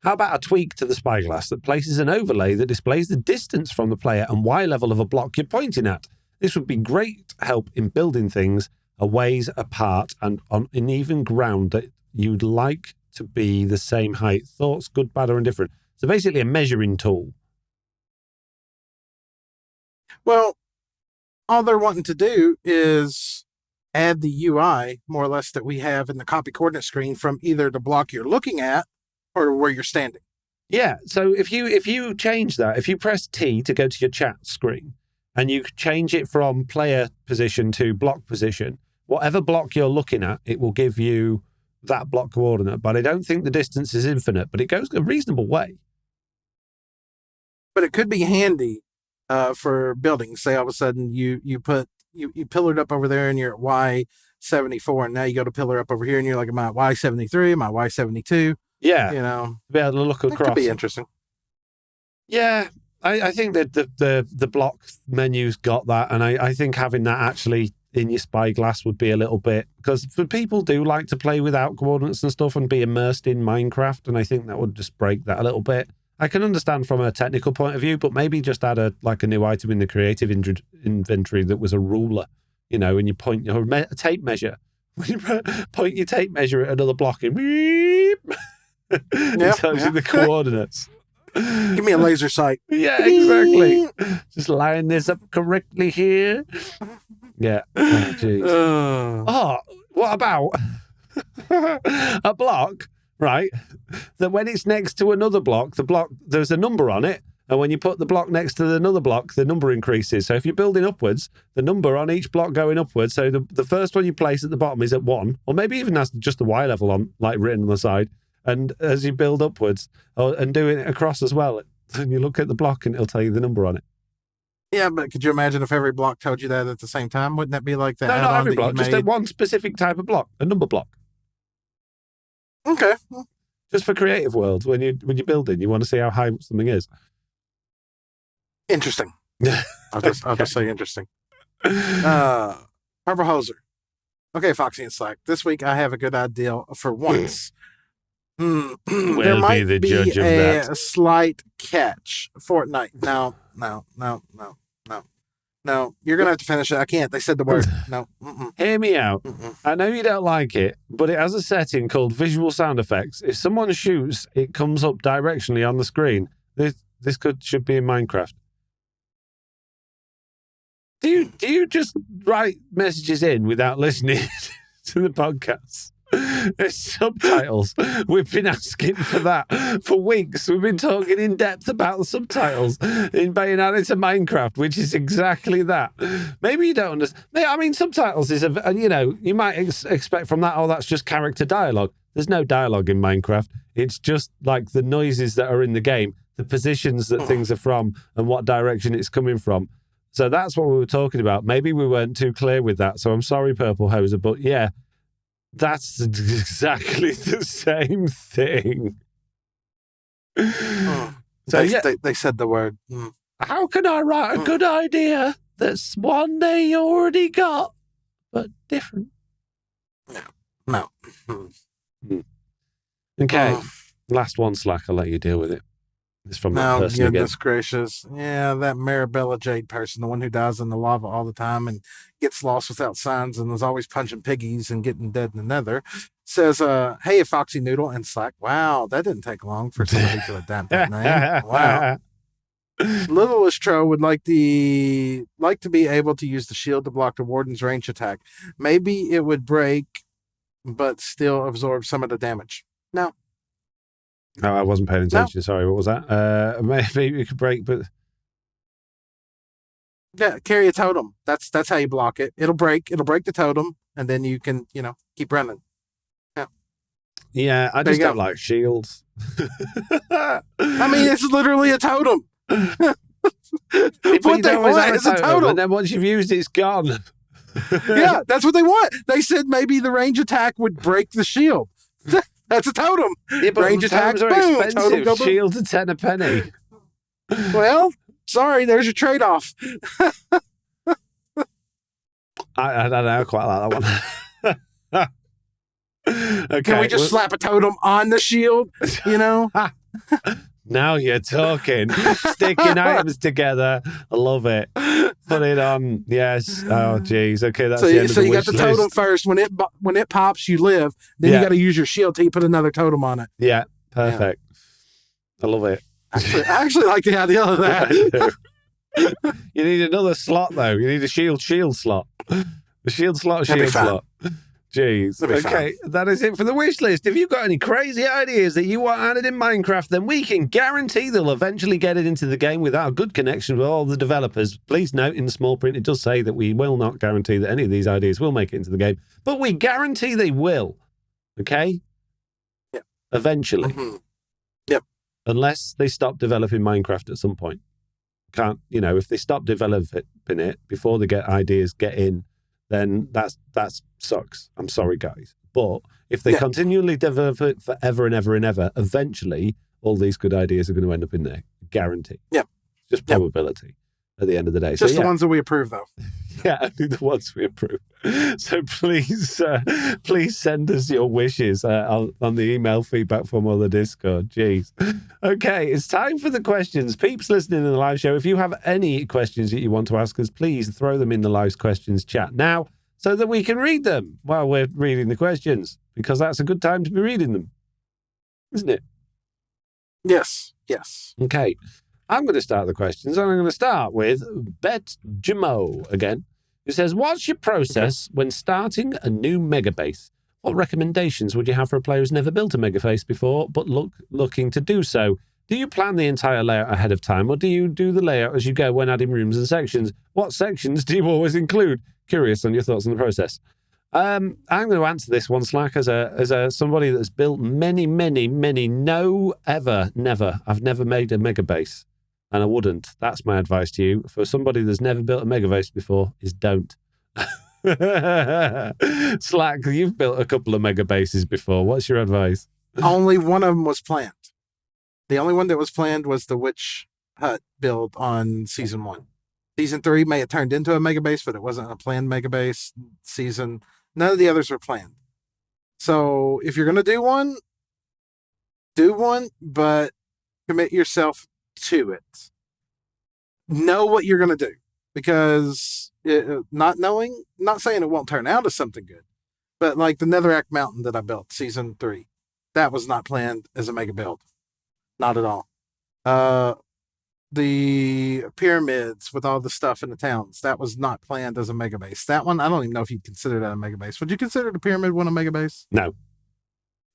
How about a tweak to the spyglass that places an overlay that displays the distance from the player and Y level of a block you're pointing at? This would be great help in building things a ways apart and on uneven ground that you'd like to be the same height. Thoughts, good, bad, or indifferent? So basically a measuring tool. Well, all they're wanting to do is add the UI, more or less, that we have in the copy coordinate screen from either the block you're looking at or where you're standing. Yeah, so if you change that, if you press T to go to your chat screen and you change it from player position to block position, whatever block you're looking at, it will give you that block coordinate. But I don't think the distance is infinite, but it goes a reasonable way. But it could be handy for building. Say all of a sudden you pillared up over there and you're at Y74, and now you go to pillar up over here and you're like, am I at Y73? Am I Y72? Yeah. You know, be able to look across. That could be interesting. Yeah. I think that the block menu's got that, and I think having that actually in your spyglass would be a little bit, because people do like to play without coordinates and stuff and be immersed in Minecraft, and I think that would just break that a little bit. I can understand from a technical point of view, but maybe just add a new item in the creative inventory that was a ruler, and you point your tape measure. When you point your tape measure at another block, and beep, it tells you the coordinates. Give me a laser sight. Yeah, exactly. Just line this up correctly here. Yeah. Oh, jeez. What about a block, right? That when it's next to another block, there's a number on it. And when you put the block next to another block, the number increases. So if you're building upwards, the number on each block going upwards, so the first one you place at the bottom is at 1, or maybe even has just the Y level on, like written on the side. And as you build upwards and doing it across as well, and you look at the block and it'll tell you the number on it. Yeah, but could you imagine if every block told you that at the same time? Wouldn't that be like that? No, not every block, just one specific type of block, a number block. Okay. Just for creative worlds, when you're building, you want to see how high something is. Interesting. I'll just say interesting. Purple Hoser. Okay, Foxy and Slack. This week I have a good idea for once. There might be a slight catch. Fortnite. No. You're going to have to finish it. I can't. They said the word. No. Hear me out. I know you don't like it, but it has a setting called visual sound effects. If someone shoots, it comes up directionally on the screen. This should be in Minecraft. Do you just write messages in without listening to the podcast? There's subtitles. We've been asking for that for weeks. We've been talking in depth about the subtitles in being added to Minecraft, which is exactly that. Maybe you don't understand. I mean, subtitles is you might expect from that, that's just character dialogue. There's no dialogue in Minecraft. It's just like the noises that are in the game, the positions that things are from, and what direction it's coming from. So that's what we were talking about. Maybe we weren't too clear with that. So I'm sorry, Purple Hoser, but yeah. That's exactly the same thing. They said the word. How can I write a good idea that's one day you already got, but different? No. Okay. Last one, Slack. I'll let you deal with it. It's from that person again. Goodness gracious. Yeah, that Marabella Jade person, the one who dies in the lava all the time and gets lost without signs and is always punching piggies and getting dead in the nether, says, hey, Foxy Noodle and Slack. Wow, that didn't take long for somebody to adapt that name. Wow. Little Istro would like to be able to use the shield to block the warden's range attack. Maybe it would break but still absorb some of the damage. No. Oh, I wasn't paying attention. Sorry, what was that? Maybe you could break, but Yeah, carry a totem. That's how you block it. It'll break the totem, and then you can, keep running. yeah, I There just you don't go. like shields. I mean, it's literally a totem. But What you they don't always want have is a and totem. then once you've used it, it's gone. Yeah, that's what they want. They said maybe the range attack would break the shield. That's a totem. Yeah, but Range attack, totems are boom, totem expensive. go boom. Shields are 10 a penny. Well, sorry, there's your trade-off. I don't know. I quite like that one. Okay, Can we just slap a totem on the shield? Now you're talking. Sticking items together. I love it. Put it on. Yes. Oh, geez. Okay, that's the end of the you got wish the list. totem first. When it pops, you live. Then you got to use your shield till you put another totem on it. Yeah, perfect. I love it. I actually like the idea of that. You need another slot, though. You need a shield slot. The shield slot, That'd be shield fine. slot. Jeez. That'd be Okay, that is it for the wish list. If you've got any crazy ideas that you want added in Minecraft, then we can guarantee they'll eventually get it into the game with our good connection with all the developers. Please note in the small print, it does say that we will not guarantee that any of these ideas will make it into the game, but we guarantee they will. Okay? Yep. Eventually. Mm-hmm. Yep. Unless they stop developing Minecraft at some point. If they stop developing it before they get ideas get in, then that sucks. I'm sorry, guys. But if they continually develop it forever and ever and ever, eventually all these good ideas are going to end up in there. Guarantee. Yep. Just probability at the end of the day. Just the ones that we approve, though. Yeah, only the ones we approve. So please send us your wishes on the email feedback form or the Discord. Jeez. Okay, it's time for the questions. Peeps listening in the live show, if you have any questions that you want to ask us, please throw them in the live questions chat now so that we can read them while we're reading the questions, because that's a good time to be reading them, isn't it? Yes. Okay. I'm going to start the questions, and I'm going to start with Bet Jamo again. It says, what's your process when starting a new mega base? What recommendations would you have for a player who's never built a mega base before but looking to do so? Do you plan the entire layout ahead of time, or do you do the layout as you go when adding rooms and sections? What sections do you always include? Curious on your thoughts on the process. I'm going to answer this one, Slack, as somebody that's built many, never. I've never made a mega base. And I wouldn't. That's my advice to you. For somebody that's never built a mega base before, is don't. Slack, you've built a couple of mega bases before. What's your advice? Only one of them was planned. The only one that was planned was the witch hut build on season 1. Season 3 may have turned into a mega base, but it wasn't a planned mega base season. None of the others were planned. So if you're going to do one, but commit yourself to it. Know what you're going to do, because not saying it won't turn out as something good, but like the Netherrack Mountain that I built season 3, that was not planned as a mega build. Not at all. The pyramids with all the stuff in the towns, that was not planned as a mega base. That one, I don't even know if you'd consider that a mega base. Would you consider the pyramid one a mega base? No.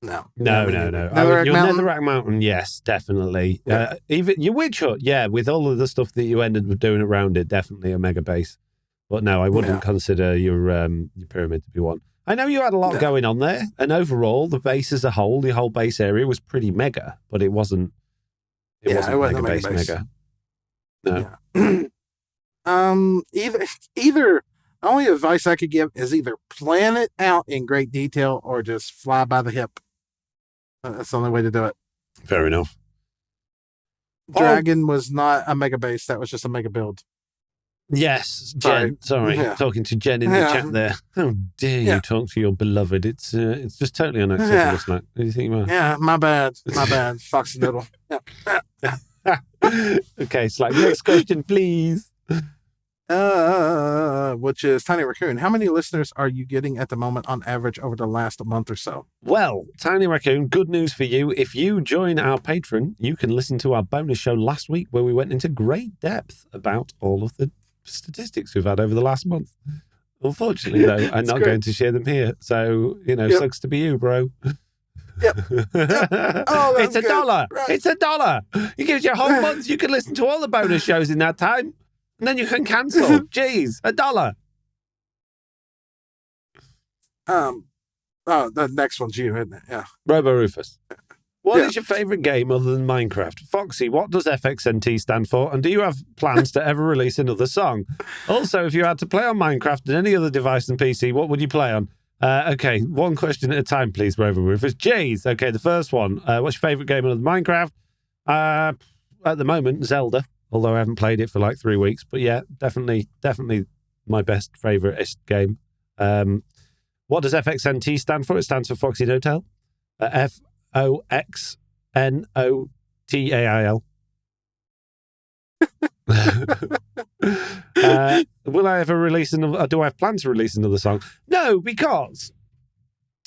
No. Netherrack Mountain, yes, definitely. Yeah. Even your witch hut, yeah, with all of the stuff that you ended up doing around it, definitely a mega base. But no, I wouldn't consider your pyramid to be one. I know you had a lot going on there, and overall, the base as a whole, the whole base area was pretty mega, but it wasn't. It wasn't mega base. No. Yeah. Either only advice I could give is either plan it out in great detail or just fly by the hip. That's the only way to do it. Fair enough. Dragon was not a mega base. That was just a mega build. Yes, Jen. Sorry, talking to Jen in the chat there. How dare you talk to your beloved? It's just totally unacceptable. Slack. What do you think about? Yeah, my bad. Foxy Noddle. Okay, Slack. Next question, please. Which is Tiny Raccoon. How many listeners are you getting at the moment on average over the last month or so? Well, Tiny Raccoon, good news for you. If you join our Patreon, you can listen to our bonus show last week where we went into great depth about all of the statistics we've had over the last month. Unfortunately, though, I'm not going to share them here. So, sucks to be you, bro. Yep. Oh, it's $1. Right. It's $1. It gives you a whole month. You can listen to all the bonus shows in that time. And then you can cancel. Jeez, $1. The next one's you, isn't it? Yeah. Robo Rufus. What is your favourite game other than Minecraft? Foxy, what does FXNT stand for? And do you have plans to ever release another song? Also, if you had to play on Minecraft and any other device than PC, what would you play on? Okay, one question at a time, please, Robo Rufus. Jeez. Okay, the first one. What's your favourite game other than Minecraft? At the moment, Zelda, although I haven't played it for like 3 weeks. But yeah, definitely my best favourite game. What does FXNT stand for? It stands for Foxy Hotel. FOXNOTAIL. Will I ever release another? Do I have plans to release another song? No, because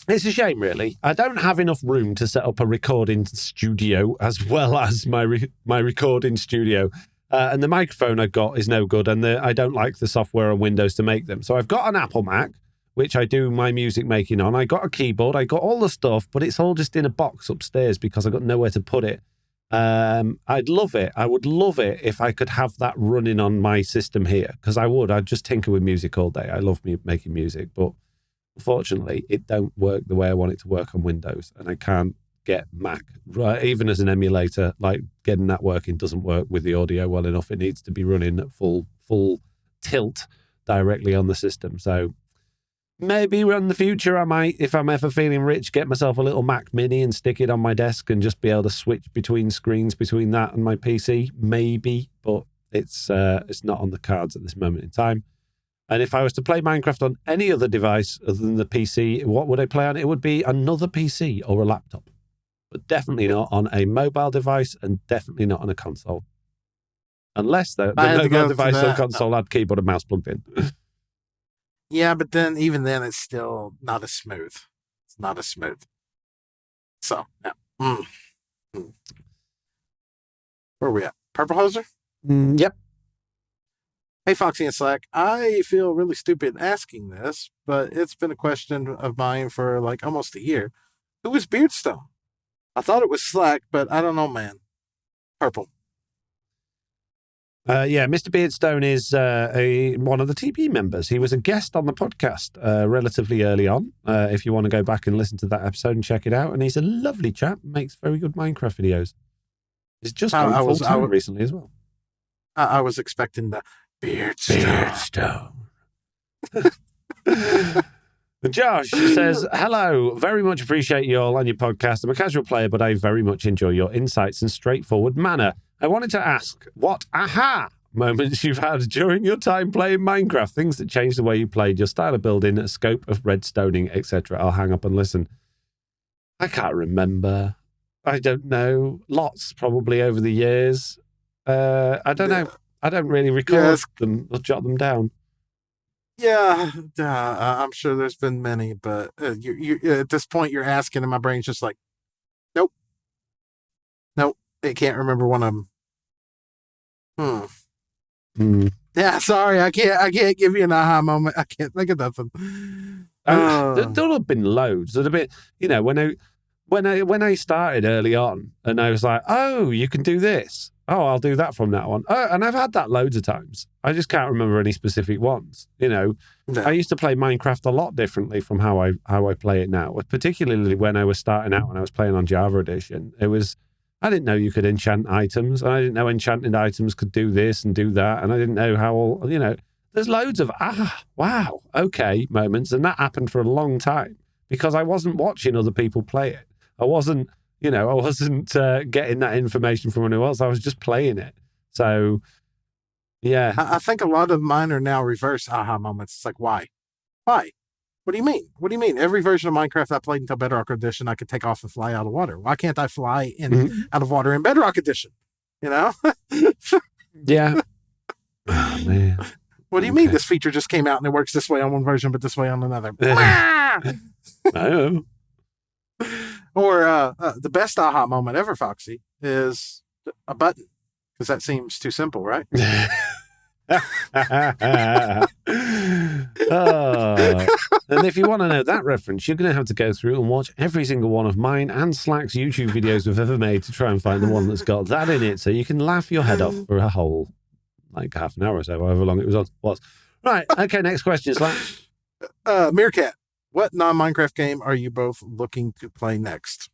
it's a shame, really. I don't have enough room to set up a recording studio as well as my recording studio. And the microphone I've got is no good, and I don't like the software on Windows to make them. So I've got an Apple Mac, which I do my music making on. I got a keyboard, I got all the stuff, but it's all just in a box upstairs because I got nowhere to put it. I'd love it. I would love it if I could have that running on my system here, because I'd just tinker with music all day. I love making music, but unfortunately, it don't work the way I want it to work on Windows, and I can't get Mac, right? Even as an emulator, like getting that working doesn't work with the audio well enough. It needs to be running at full tilt directly on the system. So maybe in the future I might, if I'm ever feeling rich, get myself a little Mac Mini and stick it on my desk and just be able to switch between screens between that and my PC. Maybe, but it's not on the cards at this moment in time. And if I was to play Minecraft on any other device other than the PC, what would I play on? It would be another PC or a laptop, but definitely not on a mobile device and definitely not on a console. Unless the mobile device or console had keyboard and mouse plugged in. Yeah, but then even then, it's still not as smooth. It's not as smooth. So, yeah. Where are we at? Purple Hoser? Yep. Hey, Foxy and Slack. I feel really stupid asking this, but it's been a question of mine for like almost a year. Who is Beardstone? I thought it was Slack, but I don't know, man. Purple. Mr. Beardstone is one of the TP members. He was a guest on the podcast relatively early on. If you want to go back and listen to that episode and check it out. And he's a lovely chap, makes very good Minecraft videos. He's just gone full-time recently as well. I was expecting the Beardstone. Josh says, hello, very much appreciate you all on your podcast. I'm a casual player, but I very much enjoy your insights and straightforward manner. I wanted to ask what aha moments you've had during your time playing Minecraft, things that changed the way you played, your style of building, a scope of redstoning, etc. I'll hang up and listen. I can't remember. I don't know. Lots probably over the years. I don't know. I don't really record them or jot them down. Yeah, I'm sure there's been many, but you at this point you're asking, and my brain's just like, nope, it can't remember one of them. Yeah, sorry, I can't give you an aha moment. I can't think of nothing. There'll have been loads. There'd have been, when I started early on, and I was like, oh, you can do this. Oh, I'll do that from now on. And I've had that loads of times. I just can't remember any specific ones. I used to play Minecraft a lot differently from how I play it now. Particularly when I was starting out, when I was playing on Java Edition. I didn't know you could enchant items, and I didn't know enchanted items could do this and do that, and I didn't know how there's loads of wow, okay moments, and that happened for a long time because I wasn't watching other people play it. I wasn't getting that information from anyone else. I was just playing it. So, yeah. I think a lot of mine are now reverse aha moments. It's like, why? Why? What do you mean? What do you mean? Every version of Minecraft I played until Bedrock Edition, I could take off and fly out of water. Why can't I fly out of water in Bedrock Edition? Yeah. Oh, man. What do you mean this feature just came out and it works this way on one version, but this way on another? Oh. Or the best aha moment ever, Foxy, is a button, because that seems too simple, right? Oh. And if you want to know that reference, you're going to have to go through and watch every single one of mine and Slack's YouTube videos we've ever made to try and find the one that's got that in it, so you can laugh your head off for a whole, like, half an hour or so, however long it was. Right, okay, next question, Slack. Meerkat, what non-Minecraft game are you both looking to play next?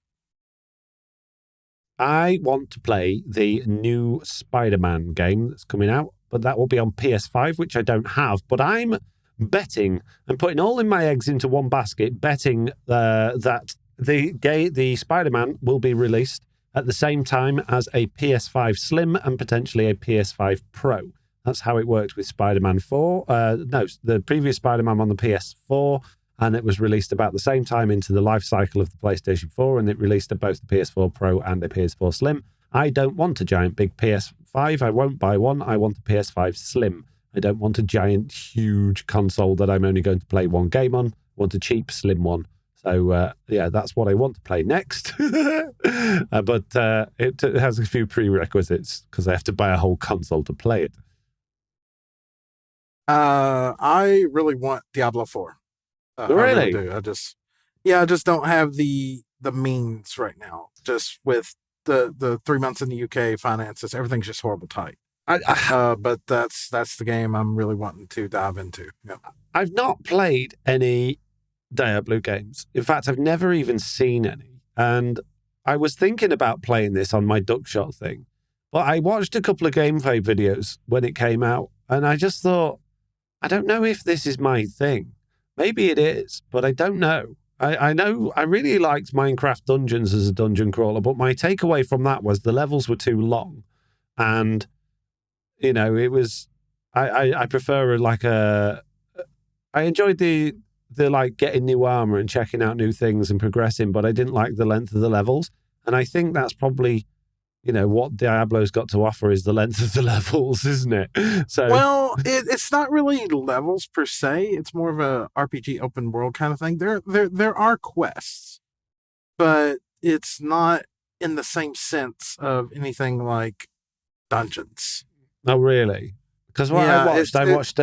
I want to play the new Spider-Man game that's coming out, but that will be on PS5, which I don't have. But I'm betting, I'm putting all in my eggs into one basket, betting that the Spider-Man will be released at the same time as a PS5 Slim and potentially a PS5 Pro. That's how it worked with Spider-Man 4. No, the previous Spider-Man on the PS4, and it was released about the same time into the life cycle of the PlayStation 4, and it released at both the PS4 Pro and the PS4 Slim. I don't want a giant big PS5. I won't buy one. I want a PS5 Slim. I don't want a giant, huge console that I'm only going to play one game on. I want a cheap, slim one. So, yeah, that's what I want to play next. But it has a few prerequisites because I have to buy a whole console to play it. I really want Diablo 4. Really? I really do. I just don't have the means right now. Just with the 3 months in the UK finances, everything's just horrible tight. But that's the game I'm really wanting to dive into. Yep. I've not played any Diablo games. In fact, I've never even seen any. And I was thinking about playing this on my Duckshot thing, but I watched a couple of gameplay videos when it came out, and I just thought, I don't know if this is my thing. Maybe it is, but I don't know. I know I really liked Minecraft Dungeons as a dungeon crawler, but my takeaway from that was the levels were too long. And, you know, it was, I prefer I enjoyed the like getting new armor and checking out new things and progressing, but I didn't like the length of the levels. And I think that's probably, you know, what Diablo's got to offer is the length of the levels, isn't it? So, well, it's not really levels per se. It's more of a RPG open world kind of thing. There are quests, but it's not in the same sense of anything like dungeons. Oh, really? Because what Yeah, I watched.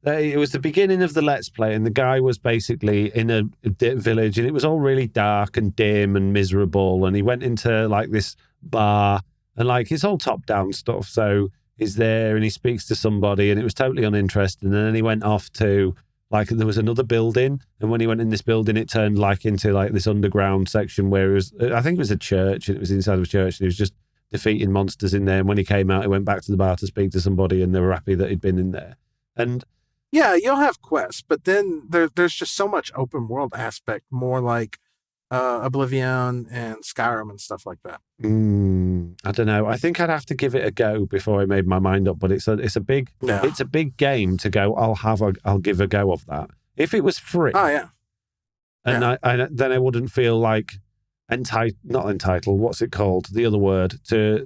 It was the beginning of the Let's Play, and the guy was basically in a village, and it was all really dark and dim and miserable. And he went into like this bar, and like it's all top-down stuff. So he's there, and he speaks to somebody, and it was totally uninteresting. And then he went off to like there was another building, and when he went in this building, it turned like into like this underground section where it was, I think it was a church, and it was inside of a church, and he was just defeating monsters in there. And when he came out, he went back to the bar to speak to somebody, and they were happy that he'd been in there. And yeah, you'll have quests, but then there's just so much open world aspect, more like Oblivion and Skyrim and stuff like that. I don't know. I think I'd have to give it a go before I made my mind up. But it's a big game to go. I'll give a go of that. If it was free, oh yeah, and yeah. Then I wouldn't feel like not entitled. What's it called? The other word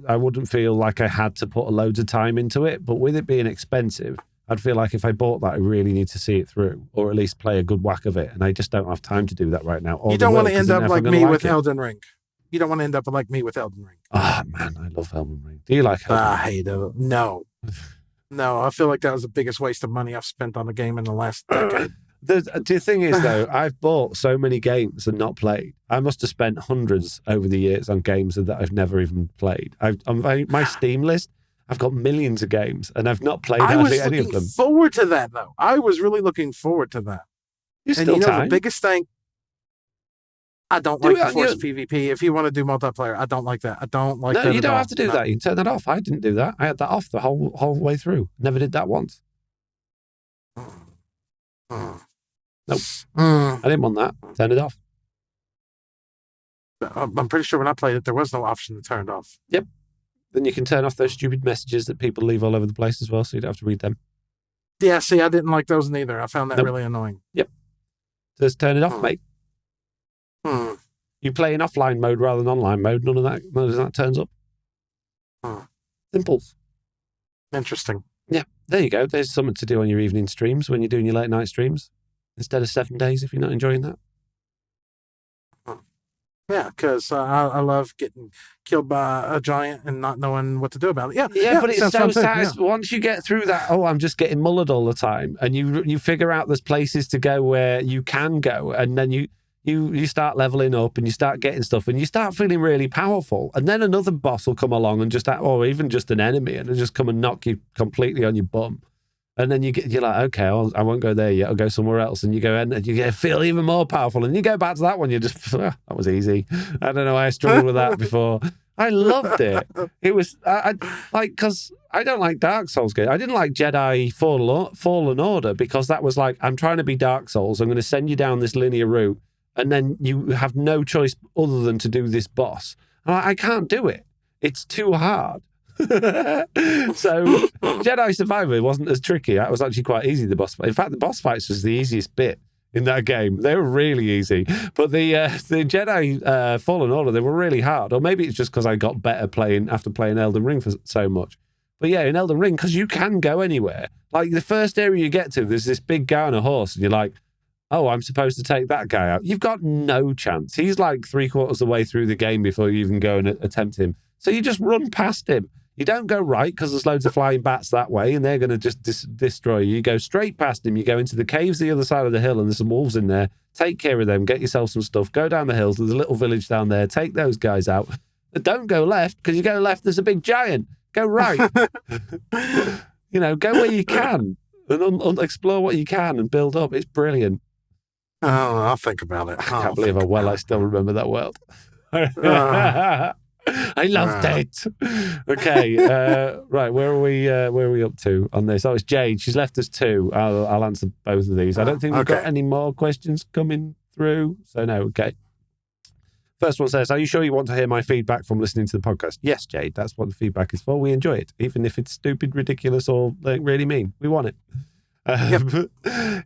I wouldn't feel like I had to put loads of time into it. But with it being expensive, I'd feel like if I bought that, I really need to see it through, or at least play a good whack of it. And I just don't have time to do that right now. You don't want to end up like me with Elden Ring. You don't want to end up like me with Elden Ring. Ah, man, I love Elden Ring. Do you like Elden Ring? I hate it. No. I feel like that was the biggest waste of money I've spent on a game in the last decade. The thing is, though, I've bought so many games and not played. I must have spent hundreds over the years on games that I've never even played. On my Steam list, I've got millions of games, and I've not played hardly any of them. I was looking forward to that, though. I was really looking forward to that. The biggest thing, I don't like the forced PvP. If you want to do multiplayer, I don't like that. I don't like that. No, you don't have to do that. You can turn that off. I didn't do that. I had that off the whole way through. Never did that once. Nope. I didn't want that. Turn it off. I'm pretty sure when I played it, there was no option to turn it off. Yep. Then you can turn off those stupid messages that people leave all over the place as well, so you don't have to read them. Yeah, see, I didn't like those neither. I found that really annoying. Yep. Just turn it off, mate. You play in offline mode rather than online mode, none of that turns up. Simple. Interesting. Yeah, there you go. There's something to do on your evening streams when you're doing your late night streams, instead of 7 days if you're not enjoying that. Yeah, because I love getting killed by a giant and not knowing what to do about it. Yeah, but it's sounds so fun too. satisfying. Once you get through that, I'm just getting mullered all the time, and you figure out there's places to go where you can go, and then you start leveling up, and you start getting stuff, and you start feeling really powerful, and then another boss will come along and or even just an enemy, and it'll just come and knock you completely on your bum. And then you're like, okay, I won't go there yet. I'll go somewhere else. And you go in and you feel even more powerful. And you go back to that one. You just, that was easy. I don't know. I struggled with that before. I loved it. It was because I don't like Dark Souls games. I didn't like Jedi Fallen Order because that was like, I'm trying to be Dark Souls. I'm going to send you down this linear route. And then you have no choice other than to do this boss. And I can't do it. It's too hard. So Jedi Survivor wasn't as tricky. That was actually quite easy, the boss fight. In fact, the boss fights was the easiest bit in that game. They were really easy. But the Jedi Fallen Order, they were really hard. Or maybe it's just because I got better after playing Elden Ring for so much. But yeah, in Elden Ring, because you can go anywhere. Like the first area you get to, there's this big guy on a horse, and you're like, oh, I'm supposed to take that guy out. You've got no chance. He's like 3/4 of the way through the game before you even go and attempt him. So you just run past him. You don't go right because there's loads of flying bats that way and they're going to just destroy you. You go straight past him. You go into the caves the other side of the hill and there's some wolves in there. Take care of them. Get yourself some stuff. Go down the hills. There's a little village down there. Take those guys out. But don't go left because you go left, there's a big giant. Go right. Go where you can and explore what you can and build up. It's brilliant. Oh, I'll think about it. I can't believe how well I still remember that world. I loved it. Okay, right. Where are we up to on this? Oh, it's Jade. She's left us 2. I'll answer both of these. I don't think we've got any more questions coming through. So no. Okay. First one says, "Are you sure you want to hear my feedback from listening to the podcast?" Yes, Jade. That's what the feedback is for. We enjoy it, even if it's stupid, ridiculous, or like really mean. We want it.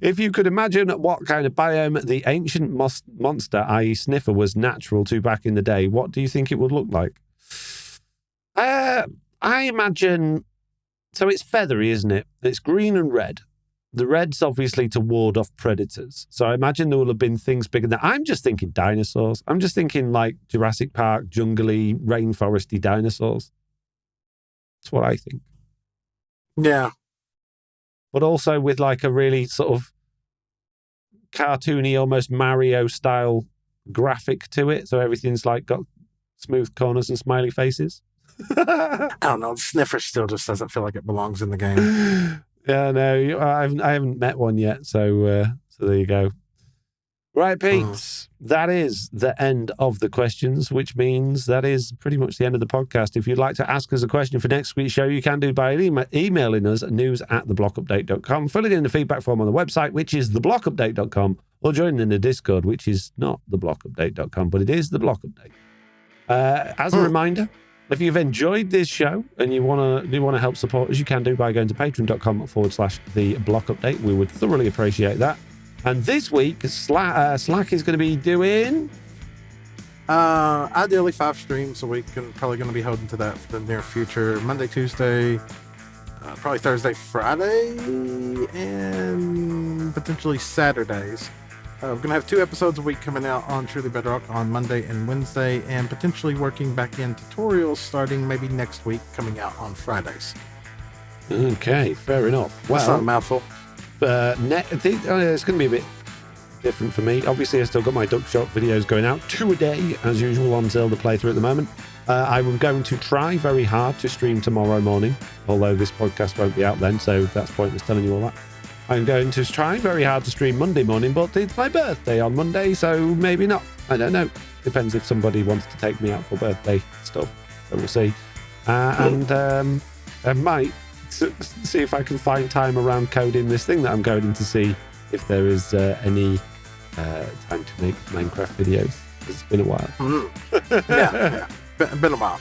If you could imagine what kind of biome the ancient monster, i.e. Sniffer, was natural to back in the day, what do you think it would look like? I imagine... So it's feathery, isn't it? It's green and red. The red's obviously to ward off predators. So I imagine there will have been things bigger than that. I'm just thinking dinosaurs. I'm just thinking like Jurassic Park, jungly, rainforesty dinosaurs. That's what I think. Yeah. But also with like a really sort of cartoony, almost Mario-style graphic to it. So everything's like got smooth corners and smiley faces. I don't know. Sniffer still just doesn't feel like it belongs in the game. Yeah, no, I haven't met one yet. So there you go. Right, Pete, that is the end of the questions, which means that is pretty much the end of the podcast. If you'd like to ask us a question for next week's show, you can do by emailing us at news@theblockupdate.com, filling in the feedback form on the website, which is theblockupdate.com, or joining in the Discord, which is not theblockupdate.com, but it is the Block Update. As a reminder, if you've enjoyed this show and you want to help support us, you can do by going to patreon.com/theblockupdate. We would thoroughly appreciate that. And this week, Slack is going to be doing... ideally 5 streams a week, and probably going to be holding to that for the near future. Monday, Tuesday, probably Thursday, Friday, and potentially Saturdays. We're going to have 2 episodes a week coming out on Truly Bedrock on Monday and Wednesday, and potentially working back in tutorials starting maybe next week, coming out on Fridays. Okay, fair enough. Well, that's not a mouthful. It's going to be a bit different for me. Obviously, I've still got my duck shop videos going out 2 a day, as usual, on Zelda playthrough at the moment. I'm going to try very hard to stream tomorrow morning, although this podcast won't be out then, so that's pointless telling you all that. I'm going to try very hard to stream Monday morning, but it's my birthday on Monday, so maybe not. I don't know. Depends if somebody wants to take me out for birthday stuff, so we'll see. And I might see if I can find time around coding this thing that I'm coding to see if there is any time to make Minecraft videos. It's been a while. Yeah. Been a while.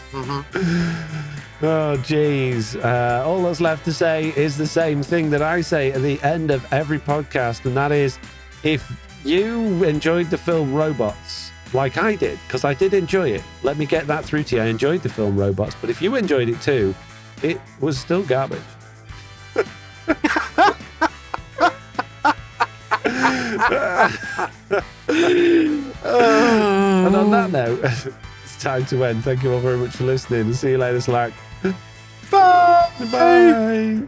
Oh, geez. All that's left to say is the same thing that I say at the end of every podcast, and that is, if you enjoyed the film Robots, like I did, because I did enjoy it, let me get that through to you. I enjoyed the film Robots, but if you enjoyed it too, it was still garbage. And on that note, it's time to end. Thank you all very much for listening. See you later, Slack. Bye. Bye.